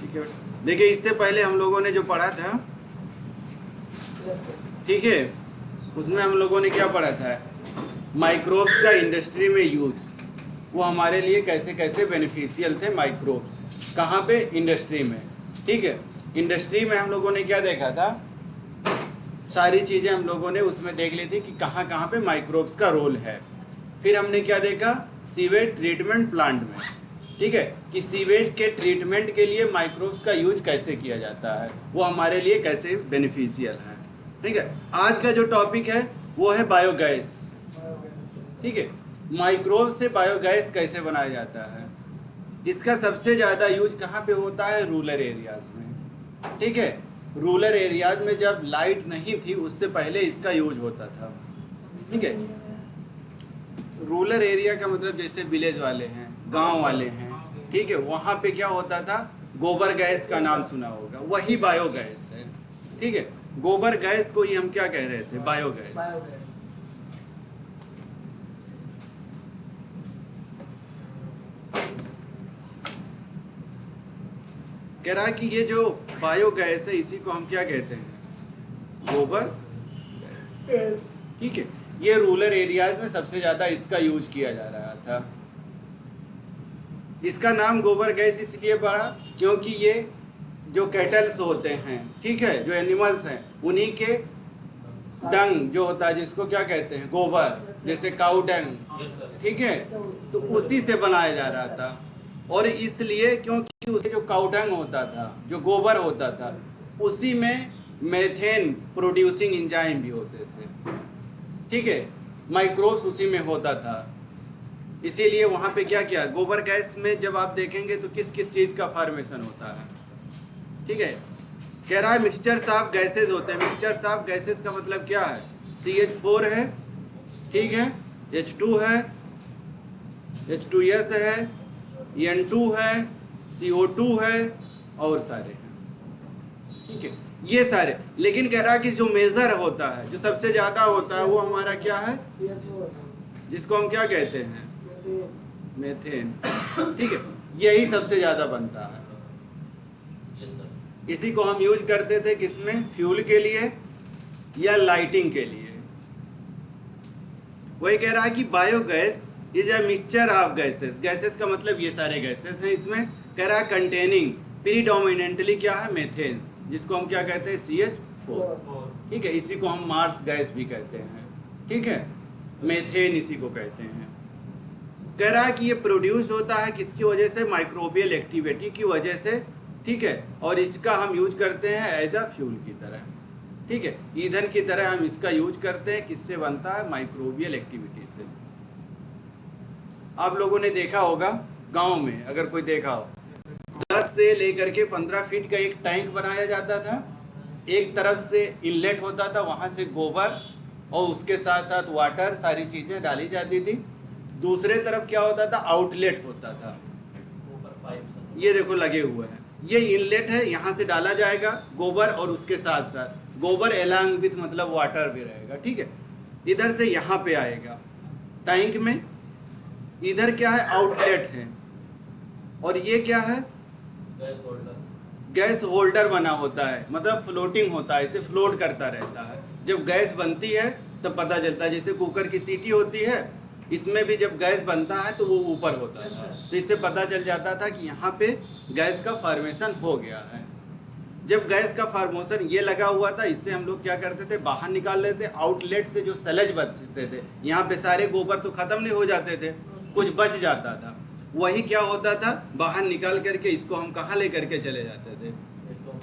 ठीक है, देखिए इससे पहले हम लोगों ने जो पढ़ा था, ठीक है, उसमें हम लोगों ने क्या पढ़ा था, माइक्रोब्स का इंडस्ट्री में यूज, वो हमारे लिए कैसे कैसे बेनिफिशियल थे माइक्रोब्स, कहाँ पे, इंडस्ट्री में। ठीक है, इंडस्ट्री में हम लोगों ने क्या देखा था, सारी चीज़ें हम लोगों ने उसमें देख ली थी कि कहाँ कहाँ पे माइक्रोब्स का रोल है। फिर हमने क्या देखा, सीवेज ट्रीटमेंट प्लांट में, ठीक है, कि सीवेज के ट्रीटमेंट के लिए माइक्रोब्स का यूज कैसे किया जाता है, वो हमारे लिए कैसे बेनिफिशियल है। ठीक है, आज का जो टॉपिक है वो है बायोगैस। ठीक है, माइक्रोब से बायोगैस कैसे बनाया जाता है। इसका सबसे ज़्यादा यूज कहाँ पे होता है, रूरल एरियाज में। ठीक है, रूरल एरियाज में जब लाइट नहीं थी उससे पहले इसका यूज होता था। ठीक है, रूरल एरिया का मतलब जैसे विलेज वाले हैं, गांव वाले हैं, ठीक है, वहाँ पे क्या होता था, गोबर गैस का नाम सुना होगा, वही बायोगैस है। ठीक है, गोबर गैस को ही हम क्या कह रहे थे, बायोगैस। कह रहा है कि ये जो बायोगैस है इसी को हम क्या कहते हैं, गोबर गैस। ठीक है, ये रूरल एरियाज में सबसे ज्यादा इसका यूज किया जा रहा था। इसका नाम गोबर गैस इसलिए पड़ा क्योंकि ये जो कैटल्स होते हैं, ठीक है, जो एनिमल्स हैं, उन्हीं के डंग जो होता है, जिसको क्या कहते हैं, गोबर, जैसे काऊ डंग, ठीक है, तो उसी से बनाया जा रहा था। और इसलिए क्योंकि उसके जो काऊ डंग होता था, जो गोबर होता था, उसी में मेथेन प्रोड्यूसिंग एंजाइम भी होते थे। ठीक है, माइक्रोब्स उसी में होता था, इसीलिए वहाँ पे क्या किया, गोबर गैस में जब आप देखेंगे तो किस किस चीज़ का फॉर्मेशन होता है। ठीक है, कह रहा है मिक्सचर्स ऑफ गैसेज होते हैं। मिक्सचर्स ऑफ गैसेज का मतलब क्या है, CH4 है, ठीक है, H2 है, H2S है, N2 है, CO2 है, और सारे हैं। ठीक है, ये सारे, लेकिन कह रहा है कि जो मेजर होता है, जो सबसे ज्यादा होता है, वो हमारा क्या है, जिसको हम क्या कहते हैं, मेथेन। ठीक है, यही सबसे ज्यादा बनता है। इसी को हम यूज करते थे किसमें, फ्यूल के लिए या लाइटिंग के लिए। वही कह रहा है कि biogas is a mixture of gases. Gases का मतलब ये सारे गैसेस हैं इसमें। कह रहा है कंटेनिंग प्रीडोमिनेंटली क्या है, मेथेन, जिसको हम क्या कहते हैं, CH4। ठीक है, इसी को हम मार्स गैस भी कहते हैं। ठीक है, मेथेन इसी को कहते हैं। कह रहा है कि ये प्रोड्यूस होता है किसकी वजह से, माइक्रोबियल एक्टिविटी की वजह से। ठीक है, और इसका हम यूज करते हैं एज अ फ्यूल की तरह। ठीक है, ईंधन की तरह हम इसका यूज करते हैं। किससे बनता है, माइक्रोबियल एक्टिविटी से। आप लोगों ने देखा होगा गांव में, अगर कोई देखा हो, 10 से लेकर के 15 फीट का एक टैंक बनाया जाता था। एक तरफ से इनलेट होता था, वहां से गोबर और उसके साथ साथ वाटर, सारी चीजें डाली जाती थी। दूसरे तरफ क्या होता था, आउटलेट होता था। ये देखो लगे हुए हैं, ये इनलेट है, यहाँ से डाला जाएगा गोबर, और उसके साथ साथ गोबर एलॉन्ग विथ मतलब वाटर भी रहेगा। ठीक है, इधर से यहाँ पे आएगा टैंक में, इधर क्या है, आउटलेट है, और ये क्या है, गैस होल्डर बना होता है, मतलब फ्लोटिंग होता है, इसे फ्लोट करता रहता है। जब गैस बनती है तब पता चलता है, जैसे कुकर की सीटी होती है, इसमें भी जब गैस बनता है तो वो ऊपर होता है, तो इससे पता चल जाता था कि यहाँ पे गैस का फॉर्मेशन हो गया है। जब गैस का फॉर्मेशन ये लगा हुआ था, इससे हम लोग क्या करते थे, बाहर निकाल लेते। आउटलेट से जो सलज बचते थे, यहाँ पे सारे गोबर तो खत्म नहीं हो जाते थे, कुछ बच जाता था, वही क्या होता था, बाहर निकाल करके इसको हम कहाँ ले करके चले जाते थे,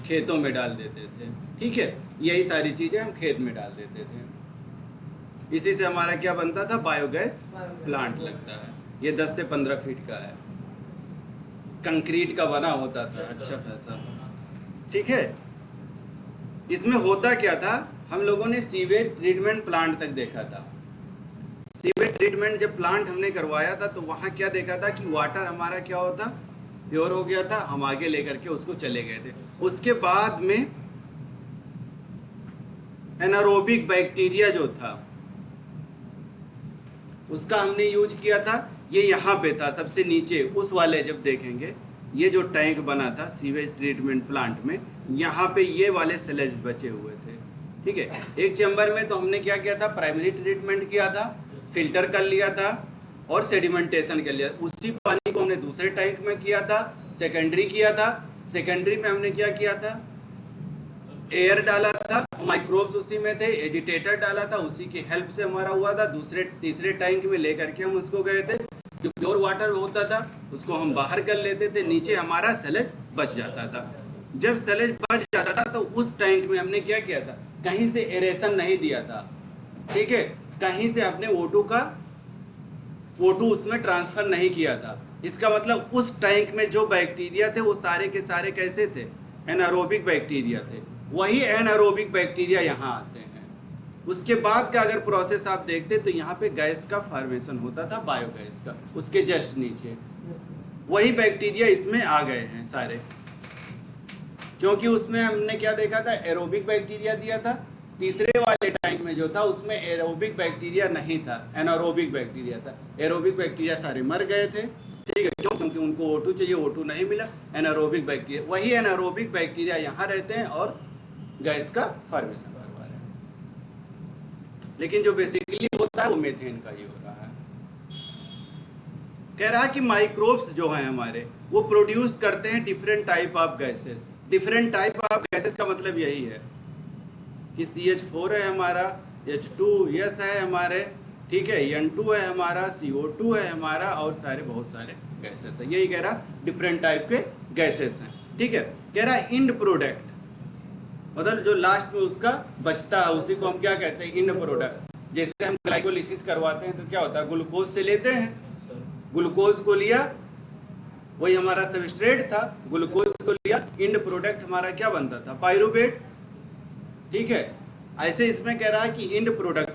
खेतों में डाल देते थे। ठीक है, यही सारी चीजें हम खेत में डाल देते थे। इसी से हमारा क्या बनता था, बायोगैस प्लांट लगता है। ये 10 से 15 फीट का है, कंक्रीट का बना होता था, अच्छा खासा। ठीक है, इसमें होता क्या था, हम लोगों ने सीवेज ट्रीटमेंट प्लांट तक देखा था। सीवेज ट्रीटमेंट जब प्लांट हमने करवाया था तो वहाँ क्या देखा था कि वाटर हमारा क्या होता, प्योर हो गया था, हम आगे लेकर के उसको चले गए थे। उसके बाद में एनारोबिक बैक्टीरिया जो था उसका हमने यूज किया था। ये यहाँ पे था सबसे नीचे, उस वाले जब देखेंगे ये जो टैंक बना था सीवेज ट्रीटमेंट प्लांट में, यहाँ पे ये वाले स्लज बचे हुए थे। ठीक है, एक चैम्बर में तो हमने क्या किया था, प्राइमरी ट्रीटमेंट किया था, फिल्टर कर लिया था और सेडिमेंटेशन कर लिया। उसी पानी को हमने दूसरे टैंक में किया था, सेकेंडरी किया था। सेकेंडरी में हमने क्या किया था, एयर डाला था, माइक्रोब्स उसी में थे, एजिटेटर डाला था, उसी की हेल्प से हमारा हुआ था। दूसरे तीसरे टैंक में लेकर के हम उसको गए थे, जो प्योर वाटर होता था उसको हम बाहर कर लेते थे, नीचे हमारा सलेज बच जाता था। जब सलेज बच जाता था तो उस टैंक में हमने क्या किया था, कहीं से एरेशन नहीं दिया था। ठीक है, कहीं से अपने O2 उसमें ट्रांसफर नहीं किया था। इसका मतलब उस टैंक में जो बैक्टीरिया थे वो सारे के सारे कैसे थे, एनारोबिक बैक्टीरिया थे। वही एनारोबिक बैक्टीरिया यहाँ आते हैं। उसके बाद का अगर प्रोसेस आप देखते तो यहाँ पे गैस का फॉर्मेशन होता था, बायोगैस का, उसके जस्ट नीचे वही बैक्टीरिया इसमें आ गए हैं सारे, क्योंकि उसमें हमने क्या देखा था, एरोबिक बैक्टीरिया दिया था। तीसरे वाले टैंक में जो था उसमें एरोबिक बैक्टीरिया नहीं था, एनारोबिक बैक्टीरिया था। एरोबिक बैक्टीरिया सारे मर गए थे। ठीक है, क्यों? क्योंकि उनको O2 चाहिए, O2 नहीं मिला। एनारोबिक बैक्टीरिया, वही एनारोबिक बैक्टीरिया यहाँ रहते हैं और गैस का फॉर्मेशन करवा रहे हैं। लेकिन जो बेसिकली होता है वो मीथेन का ही हो रहा है। कह रहा है कि माइक्रोब्स जो हैं हमारे वो प्रोड्यूस करते हैं different type of gases. Different type of gases का मतलब यही है कि CH4 है हमारा, H2S है हमारे, ठीक है, N2 है हमारा, CO2 है हमारा और सारे बहुत सारे गैसेस है। यही कह रहा डिफरेंट टाइप के गैसेस हैं। ठीक है, कह रहा इंड प्रोडक्ट, मतलब जो लास्ट में उसका बचता है उसी को हम क्या कहते हैं, इंड प्रोडक्ट। जैसे हम ग्लाइकोलिसिस करवाते हैं तो क्या होता है, ग्लूकोज से लेते हैं, ग्लूकोज को लिया, वही हमारा सबस्ट्रेट था, ग्लूकोज को लिया, इंड प्रोडक्ट हमारा क्या बनता था, पायरुवेट। ठीक है, ऐसे इसमें कह रहा है कि इंड प्रोडक्ट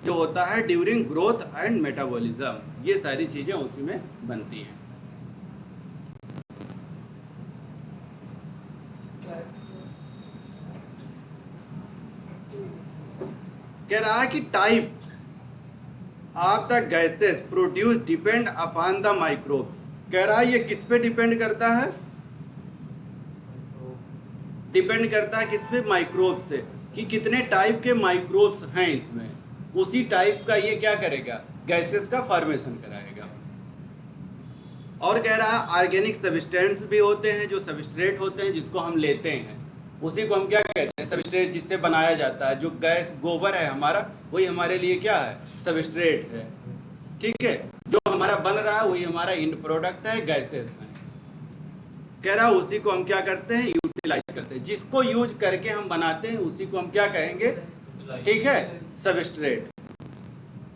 जो होता है ड्यूरिंग ग्रोथ एंड मेटाबॉलिज्म, ये सारी चीजें उसी में बनती हैं। कह रहा है कि types of the gases produce depend upon the microbe. कह रहा है ये किस पे डिपेंड करता है, डिपेंड करता है किस पे, माइक्रोब से, कि कितने टाइप के माइक्रोब्स हैं इसमें, उसी टाइप का ये क्या करेगा, गैसेस का फॉर्मेशन कराएगा। और कह रहा है ऑर्गेनिक सब्सटेंस भी होते हैं, जो सबस्ट्रेट होते हैं जिसको हम लेते हैं, उसी को हम क्या कहते हैं, सबस्ट्रेट, जिससे बनाया जाता है। जो गैस गोबर है हमारा, वही हमारे लिए क्या है, सबस्ट्रेट है। ठीक है, जो हमारा बन रहा है वही हमारा इंड प्रोडक्ट है, गैसेस है। कह रहा है उसी को हम क्या करते हैं, यूटिलाइज करते हैं। जिसको यूज करके हम बनाते हैं उसी को हम क्या कहेंगे, ठीक है, सबस्ट्रेट।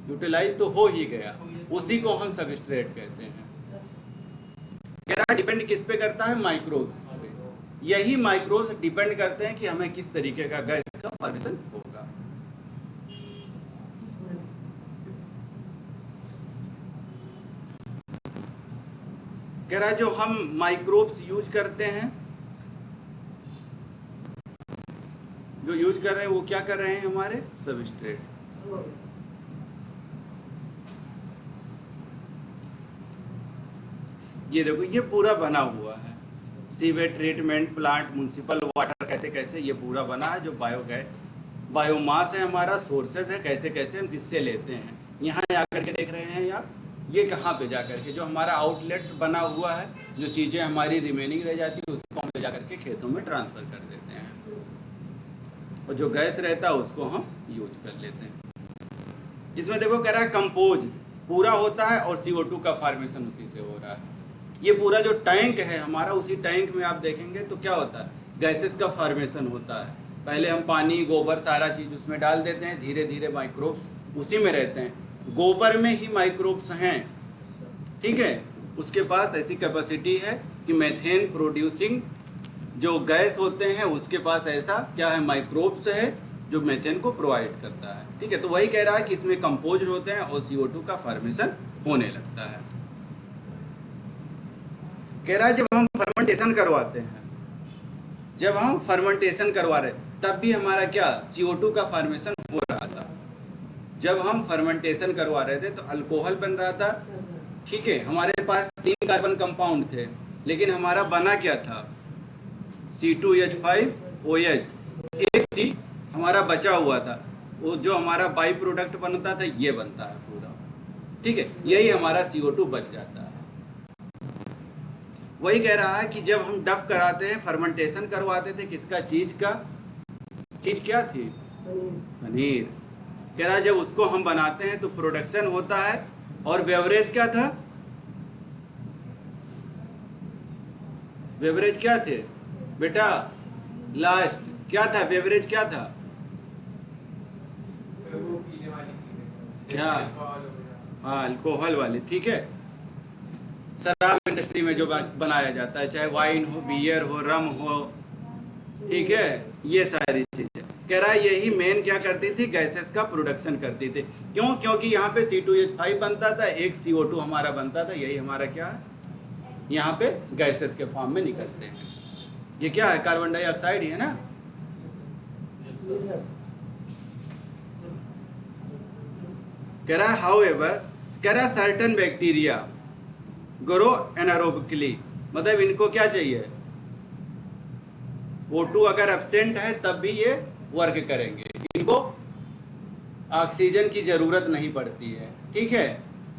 यूटिलाइज तो हो ही गया, उसी को हम सबस्ट्रेट कहते हैं। कह रहा है डिपेंड किस पे करता है, माइक्रोब्स पे। यही माइक्रोब्स डिपेंड करते हैं कि हमें किस तरीके का गैस का फॉर्मेशन होगा। कह रहा है जो हम माइक्रोब्स यूज करते हैं, जो यूज कर रहे हैं वो क्या कर रहे हैं, हमारे सबस्ट्रेट। ये देखो ये पूरा बना हुआ है, sewage treatment plant, municipal water, कैसे कैसे ये पूरा बना है। जो बायोगैस, बायोमास है हमारा, सोर्सेज है, कैसे कैसे हम किससे लेते हैं। यहाँ आकर के देख रहे हैं आप, ये कहाँ पे जा करके जो हमारा आउटलेट बना हुआ है, जो चीज़ें हमारी रिमेनिंग रह जाती है उसको हम ले जा करके खेतों में ट्रांसफ़र कर देते हैं, और जो गैस रहता है उसको हम यूज कर लेते हैं। इसमें देखो कह रहा है कंपोज पूरा होता है और CO2 का फॉर्मेशन उसी से हो रहा है। ये पूरा जो टैंक है हमारा, उसी टैंक में आप देखेंगे तो क्या होता है, गैसेस का फॉर्मेशन होता है। पहले हम पानी, गोबर, सारा चीज़ उसमें डाल देते हैं, धीरे धीरे माइक्रोब्स उसी में रहते हैं। गोबर में ही माइक्रोब्स हैं, ठीक है, उसके पास ऐसी कैपेसिटी है कि मीथेन प्रोड्यूसिंग जो गैस होते हैं उसके पास ऐसा क्या है, माइक्रोब्स है जो मीथेन को प्रोवाइड करता है। ठीक है, तो वही कह रहा है कि इसमें कंपोज होते हैं और CO2 का फॉर्मेशन होने लगता है। कह रहा है जब हम फर्मेंटेशन करवाते हैं, जब हम फर्मेंटेशन करवा रहे तब भी हमारा क्या, CO2 का फॉर्मेशन हो रहा था। जब हम फर्मेंटेशन करवा रहे थे तो अल्कोहल बन रहा था। ठीक है, हमारे पास 3 कार्बन कंपाउंड थे, लेकिन हमारा बना क्या था, C2H5OH, एक सी हमारा बचा हुआ था, वो जो हमारा बाई प्रोडक्ट बनता था ये बनता है पूरा, ठीक है, यही हमारा CO2 बच जाता है। वही कह रहा है कि जब हम डब कराते हैं, फर्मेंटेशन करवाते थे, किसका, चीज क्या थी, पनीर। कह रहा है जब उसको हम बनाते हैं तो प्रोडक्शन होता है, और बेवरेज क्या था, बेवरेज क्या थे बेटा, लास्ट क्या था बेवरेज, क्या था, क्या, हाँ अल्कोहल वाली, ठीक है, शराब इंडस्ट्री में जो बनाया जाता है, चाहे वाइन हो, बियर हो, रम हो, ठीक है, ये सारी चीजें। कह रहा है यही मेन क्या करती थी, गैसेस का प्रोडक्शन करती थी। क्यों, क्योंकि यहाँ पे C2H5 बनता था, एक CO2 हमारा बनता था, यही हमारा क्या है, यहाँ पे गैसेस के फॉर्म में निकलते हैं। ये क्या है, कार्बन डाइऑक्साइड ही है ना। कह रहा है हाउएवर, कह रहा है सर्टेन बैक्टीरिया ग्रो एनारोबिकली, मतलब इनको क्या चाहिए, O2 अगर एब्सेंट है तब भी ये वर्क करेंगे, इनको ऑक्सीजन की जरूरत नहीं पड़ती है, ठीक है।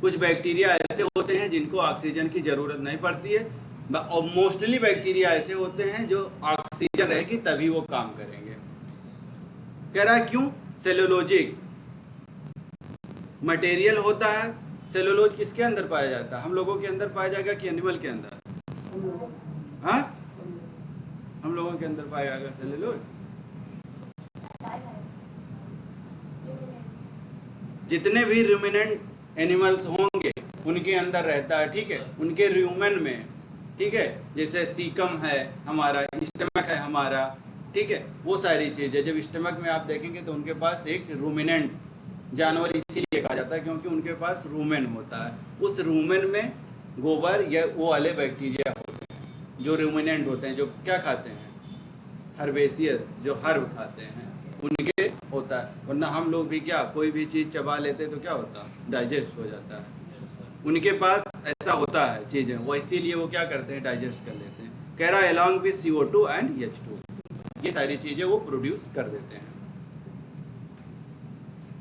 कुछ बैक्टीरिया ऐसे होते हैं जिनको ऑक्सीजन की जरूरत नहीं पड़ती है, और मोस्टली बैक्टीरिया ऐसे होते हैं जो ऑक्सीजन रहेगी तभी वो काम करेंगे। कह रहा है क्यों, सेलुलोजिक मटेरियल होता है। सेलुलोज किसके अंदर पाया जाता है, हम लोगों के अंदर पाया जाएगा कि एनिमल के अंदर, हाँ हम लोगों के अंदर पाया जाएगा सेलुलोज। जितने भी रूमिनेंट एनिमल्स होंगे उनके अंदर रहता है, ठीक है, उनके रूमेन में, ठीक है, जैसे सीकम है हमारा, स्टमक है हमारा, ठीक है, वो सारी चीजें। जब स्टमक में आप देखेंगे तो उनके पास एक रूमिनेंट जानवर इसीलिए कहा जाता है क्योंकि उनके पास रूमेन होता है, उस रूमेन में गोबर या वो वाले बैक्टीरिया होते हैं जो रूमिनेंट होते हैं, जो क्या खाते हैं, हर्बेसियस, जो हर्ब खाते हैं, उनके होता है। वरना हम लोग भी क्या, कोई भी चीज़ चबा लेते तो क्या होता, डाइजेस्ट हो जाता है, उनके पास ऐसा होता है चीज़ें, वो इसीलिए वो क्या करते हैं, डाइजेस्ट कर लेते हैं। कह रहा है along with CO2 and H2, ये सारी चीज़ें वो प्रोड्यूस कर देते हैं।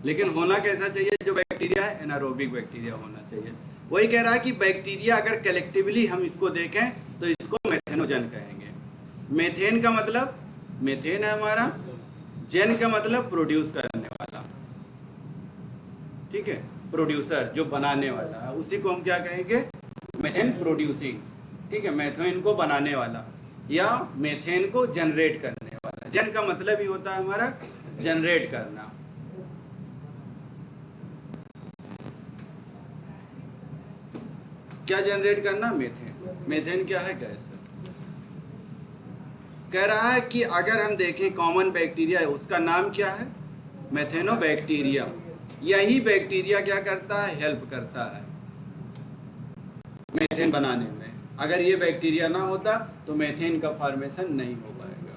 लेकिन होना कैसा चाहिए, जो बैक्टीरिया है एनारोबिक बैक्टीरिया होना चाहिए। वही कह रहा है कि बैक्टीरिया अगर कलेक्टिवली हम इसको देखें तो इसको मेथेनोजन कहेंगे। मेथेन का मतलब, मेथेन है हमारा, जेन का मतलब प्रोड्यूस करने वाला, ठीक है, प्रोड्यूसर जो बनाने वाला है, उसी को हम क्या कहेंगे, मेथेन प्रोड्यूसिंग, ठीक है, मेथेन को बनाने वाला या मेथेन को जनरेट करने वाला। जेन का मतलब ही होता है हमारा जनरेट करना। क्या जनरेट करना, मेथेन। मेथेन क्या है, गैस है। कह रहा है कि अगर हम देखें कॉमन बैक्टीरिया है, उसका नाम क्या है, मेथेनोबैक्टीरियम। यही बैक्टीरिया क्या करता है, हेल्प करता है मेथेन बनाने में। अगर ये बैक्टीरिया ना होता तो मेथेन का फॉर्मेशन नहीं हो पाएगा।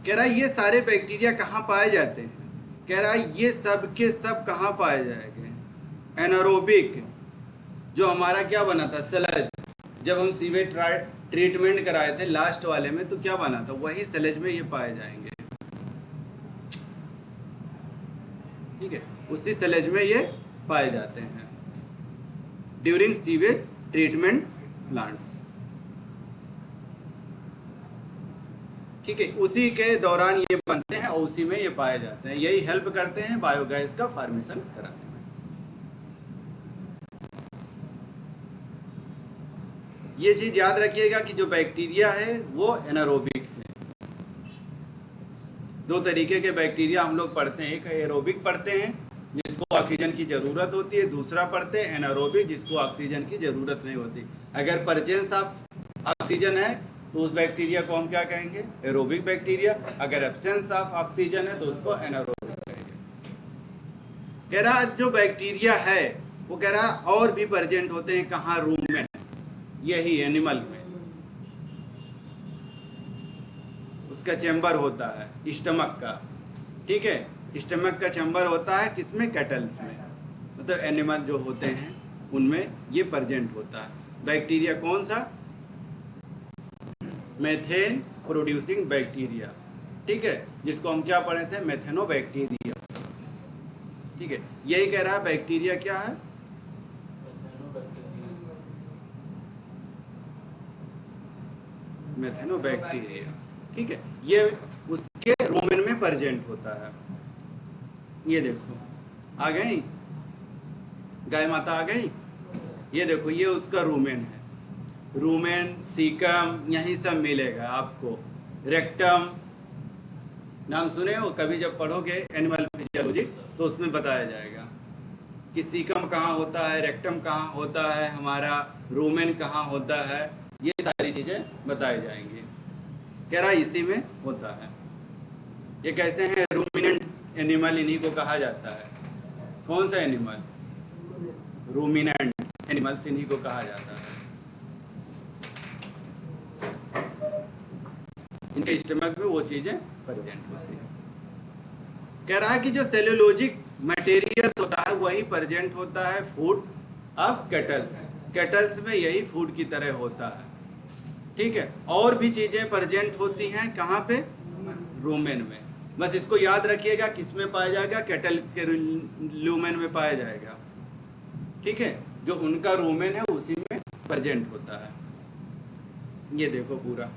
कह रहा है ये सारे बैक्टीरिया कहाँ पाए जाते हैं, कह रहा है ये सब के सब कहाँ पाए जाएंगे, एनारोबिक, जो हमारा क्या बना था, सलज। जब हम सीवेज ट्रीटमेंट कराए थे लास्ट वाले में तो क्या बना था, वही सलज में ये पाए जाएंगे, ठीक है, उसी सलज में ये पाए जाते हैं ड्यूरिंग सीवेज ट्रीटमेंट प्लांट्स, ठीक है, उसी के दौरान ये बनते हैं और उसी में ये पाए जाते हैं। यही हेल्प करते हैं बायोगैस का फॉर्मेशन कराने में। ये चीज याद रखिएगा कि जो बैक्टीरिया है वो एनारोबिक है। दो तरीके के बैक्टीरिया हम लोग पढ़ते हैं, एक एरोबिक पढ़ते हैं जिसको ऑक्सीजन की जरूरत होती है, दूसरा पढ़ते हैं एनारोबिक जिसको ऑक्सीजन की जरूरत नहीं होती। अगर प्रेजेंस ऑफ ऑक्सीजन है तो उस बैक्टीरिया को हम क्या कहेंगे, एरोबिक बैक्टीरिया। अगर एब्सेंस ऑफ ऑक्सीजन है तो उसको एनारोबिक कहेंगे। कह रहा जो बैक्टीरिया है वो कह रहा और भी प्रेजेंट होते हैं, कहाँ, रूम में, यही एनिमल में उसका चेंबर होता है स्टमक का, ठीक है, स्टमक का चैम्बर होता है किसमें? कैटल्स में, मतलब एनिमल जो होते हैं उनमें ये प्रेजेंट होता है। बैक्टीरिया कौन सा? मेथेन प्रोड्यूसिंग बैक्टीरिया, ठीक है, जिसको हम क्या पढ़े थे? मेथेनोबैक्टीरिया, ठीक है। यही कह रहा है बैक्टीरिया क्या है? मेथेनोबैक्टीरिया, ठीक है। ये उसके रूमेन में प्रेजेंट होता है। ये देखो आ गई गाय माता, आ गई। ये देखो ये उसका रूमेन है, रूमेन, सीकम, यही सब मिलेगा आपको। रेक्टम नाम सुने हो कभी? जब पढ़ोगे एनिमल फिजियोलॉजी तो उसमें बताया जाएगा कि सीकम कहाँ होता है, रेक्टम कहाँ होता है, हमारा रूमेन कहाँ होता है, ये सारी चीजें बताई जाएंगी। कह रहा इसी में होता है। ये कैसे हैं? रूमिनेंट एनिमल इन्हीं को कहा जाता है। कौन सा एनिमल? रूमिनेंट एनिमल्स इन्हीं को कहा जाता है। इनके स्टमक में वो चीजें प्रेजेंट होती है। कह रहा है कि जो सेलुलोजिक मटेरियल होता है वही प्रेजेंट होता है फूड ऑफ कैटल्स। कैटल्स में यही फूड की तरह होता है, ठीक है। और भी चीजें प्रेजेंट होती हैं कहाँ पे? रूमेन में। बस इसको याद रखिएगा, किस में पाया जाएगा? कैटल के लूमेन में पाया जाएगा, ठीक है। जो उनका रूमेन है उसी में प्रेजेंट होता है। ये देखो पूरा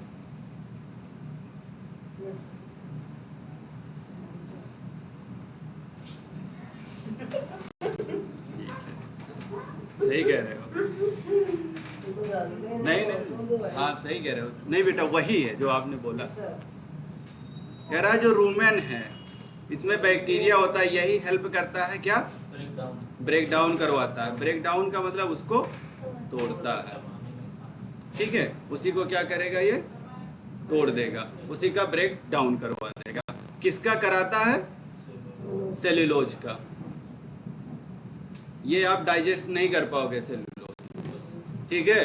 सही कह रहे हो। नहीं आप सही कह रहे हो। नहीं बेटा वही है जो आपने बोला। कह रहा है जो रूमेन है इसमें बैक्टीरिया होता है, यही हेल्प करता है क्या? ब्रेक डाउन करवाता है। ब्रेक डाउन का मतलब उसको तोड़ता है, ठीक है। उसी को क्या करेगा? ये तोड़ देगा, उसी का ब्रेक डाउन करवा देगा। किसका कराता है? सेल्यूलोज का। ये आप डाइजेस्ट नहीं कर पाओगे सेल्यूलोज, ठीक है।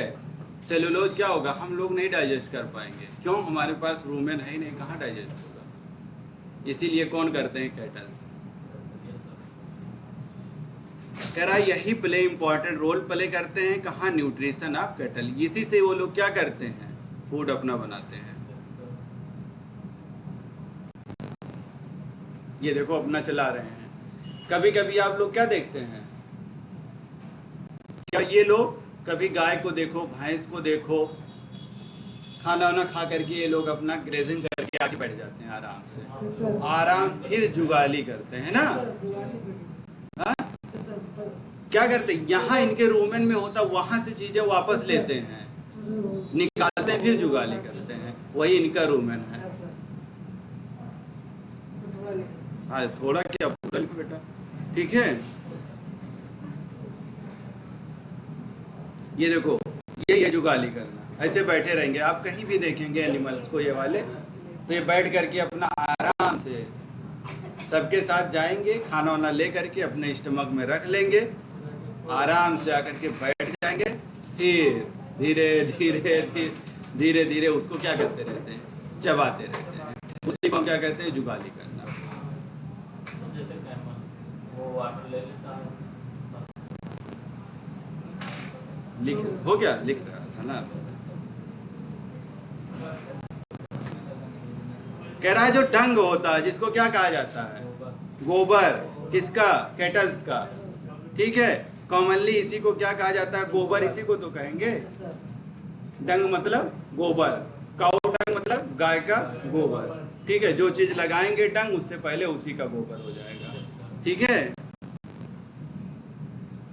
सेल्यूलोज क्या होगा? हम लोग नहीं डाइजेस्ट कर पाएंगे। क्यों? हमारे पास रूमेन है ही नहीं, कहाँ डाइजेस्ट होगा। इसीलिए कौन करते हैं? कैटल्स। कह रहा है यही प्ले इंपॉर्टेंट रोल प्ले करते हैं कहाँ? Nutrition of cattle. इसी से वो लोग क्या करते हैं? फूड अपना बनाते हैं। ये देखो अपना चला रहे हैं। कभी कभी आप लोग क्या देखते हैं? क्या ये लोग कभी गाय को देखो, भैंस को देखो, खाना वाना खा करके ये लोग अपना ग्रेजिंग करके आके बैठ जाते हैं आराम से, आराम, फिर जुगाली करते हैं ना। हा? क्या करते हैं? यहाँ इनके रूमेन में होता, वहां से चीजें वापस लेते हैं, निकालते हैं, फिर जुगाली करते हैं। वही इनका रूमेन है। हाँ थोड़ा क्या बेटा, ठीक है। ये देखो ये जुगाली करना, ऐसे बैठे रहेंगे। आप कहीं भी देखेंगे एनिमल्स को ये वाले, तो ये बैठ करके अपना आराम से सबके साथ जाएंगे, खाना वाना ले करके अपने स्टमक में रख लेंगे, आराम से आकर के बैठ जाएंगे, फिर धीरे धीरे धीरे धीरे धीरे उसको क्या करते रहते हैं? चबाते रहते हैं। उसी को क्या कहते हैं? जुगाली करना। लिख हो गया? लिख रहा था ना। कह रहा है जो डंग होता है, जिसको क्या कहा जाता है? गोबर। किसका? कैटल्स का, ठीक है। कॉमनली इसी को क्या कहा जाता है? गोबर। इसी को तो कहेंगे डंग, मतलब गोबर। काऊ डंग मतलब गाय का गोबर, ठीक है। जो चीज लगाएंगे डंग, उससे पहले उसी का गोबर हो जाएगा, ठीक है।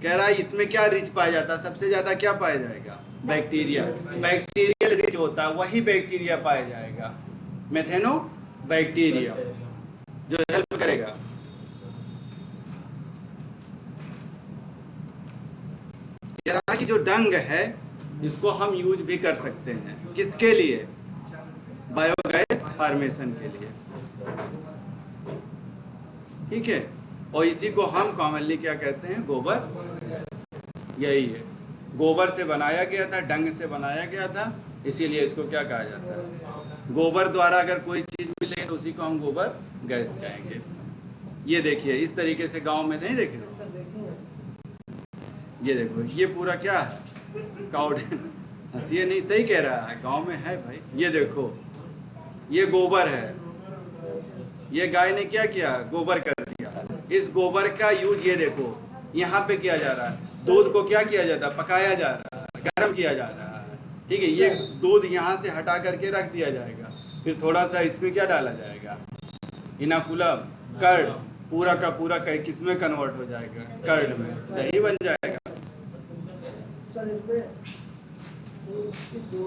कह रहा है इसमें क्या रिच पाया जाता है? सबसे ज्यादा क्या पाया जाएगा? बैक्टीरिया। बैक्टीरियल रिच होता है, वही बैक्टीरिया पाया जाएगा, मेथेनो बैक्टीरिया, जो हेल्प करेगा। कह रहा है कि जो डंग है इसको हम यूज भी कर सकते हैं, किसके लिए? बायोगैस फॉर्मेशन के लिए, ठीक है। और इसी को हम कॉमनली क्या कहते हैं? गोबर। यही है, गोबर से बनाया गया था, डंग से बनाया गया था, इसीलिए इसको क्या कहा जाता है? गोबर द्वारा अगर कोई चीज मिले तो उसी को हम गोबर गैस कहेंगे। ये देखिए इस तरीके से गांव में नहीं देखे, ये देखो ये पूरा क्या है काउड हंसिए नहीं, सही कह रहा है, गांव में है भाई। ये देखो ये गोबर है, ये गाय ने क्या किया, गोबर कर दिया। इस गोबर का यूज ये देखो यहाँ पे किया जा रहा है, दूध को क्या किया जाता है, पकाया जा रहा है, गर्म किया जा रहा है, ठीक है। ये दूध यहाँ से हटा करके रख दिया जाएगा, फिर थोड़ा सा इसमें क्या डाला जाएगा, इनाकुलम, कर्ड, पूरा का पूरा किस में कन्वर्ट हो जाएगा, कर्ड में, दही बन जाएगा।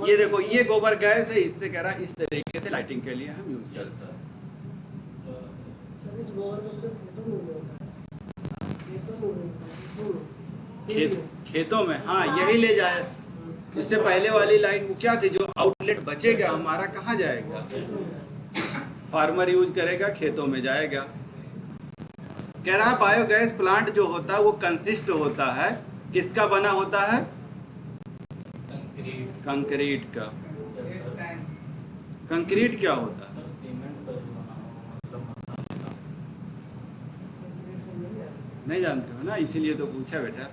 ये देखो ये गोबर गैस है, इससे कह रहा है इस तरीके से लाइटिंग के लिए हम यूज करते हैं। खेतों में, हाँ यही ले जाए। इससे पहले वाली लाइन वो क्या थी, जो आउटलेट बचेगा हमारा कहाँ जाएगा, फार्मर यूज करेगा, खेतों में जाएगा। कह रहा है बायोगैस प्लांट जो होता है वो कंसिस्ट होता है, किसका बना होता है, कंक्रीट का। कंक्रीट क्या होता है, नहीं जानते हो ना, इसीलिए तो पूछा बेटा।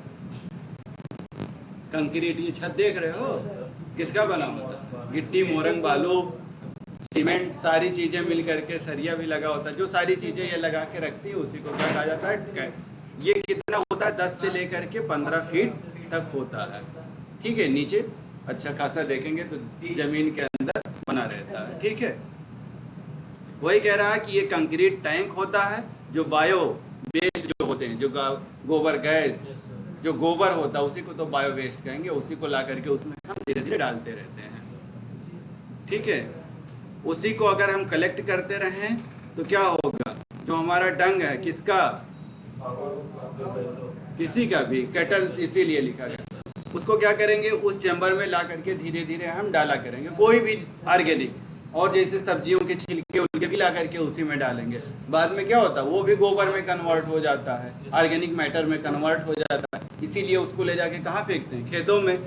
कंक्रीट, ये छत देख रहे हो किसका बना होता है, गिट्टी, मोरंग, बालू, सीमेंट, सारी चीजें मिल करके, सरिया भी लगा होता है, जो सारी चीजें ये लगा के रखती है उसी को क्या कहा जाता है। ये कितना होता है, 10 से लेकर के 15 फीट तक होता है, ठीक है। नीचे अच्छा खासा देखेंगे तो जमीन के अंदर बना रहता है, ठीक है। वही कह रहा है कि ये कंक्रीट टैंक होता है, जो बायो वेस्ट जो होते हैं, जो गोबर गैस, जो गोबर होता है उसी को तो बायो वेस्ट कहेंगे, उसी को ला करके उसमें हम धीरे धीरे डालते रहते हैं, ठीक है। उसी को अगर हम कलेक्ट करते रहें तो क्या होगा, जो हमारा डंग है किसका, किसी का भी, कैटल इसीलिए लिखा गया, उसको क्या करेंगे, उस चैम्बर में ला करके धीरे धीरे हम डाला करेंगे, कोई भी ऑर्गेनिक। और जैसे सब्जियों के छिलके उनके भी ला करके उसी में डालेंगे, बाद में क्या होता है, वो भी गोबर में कन्वर्ट हो जाता है, ऑर्गेनिक मैटर में कन्वर्ट हो जाता है। इसीलिए उसको ले जाके कहाँ फेंकते हैं, खेतों में,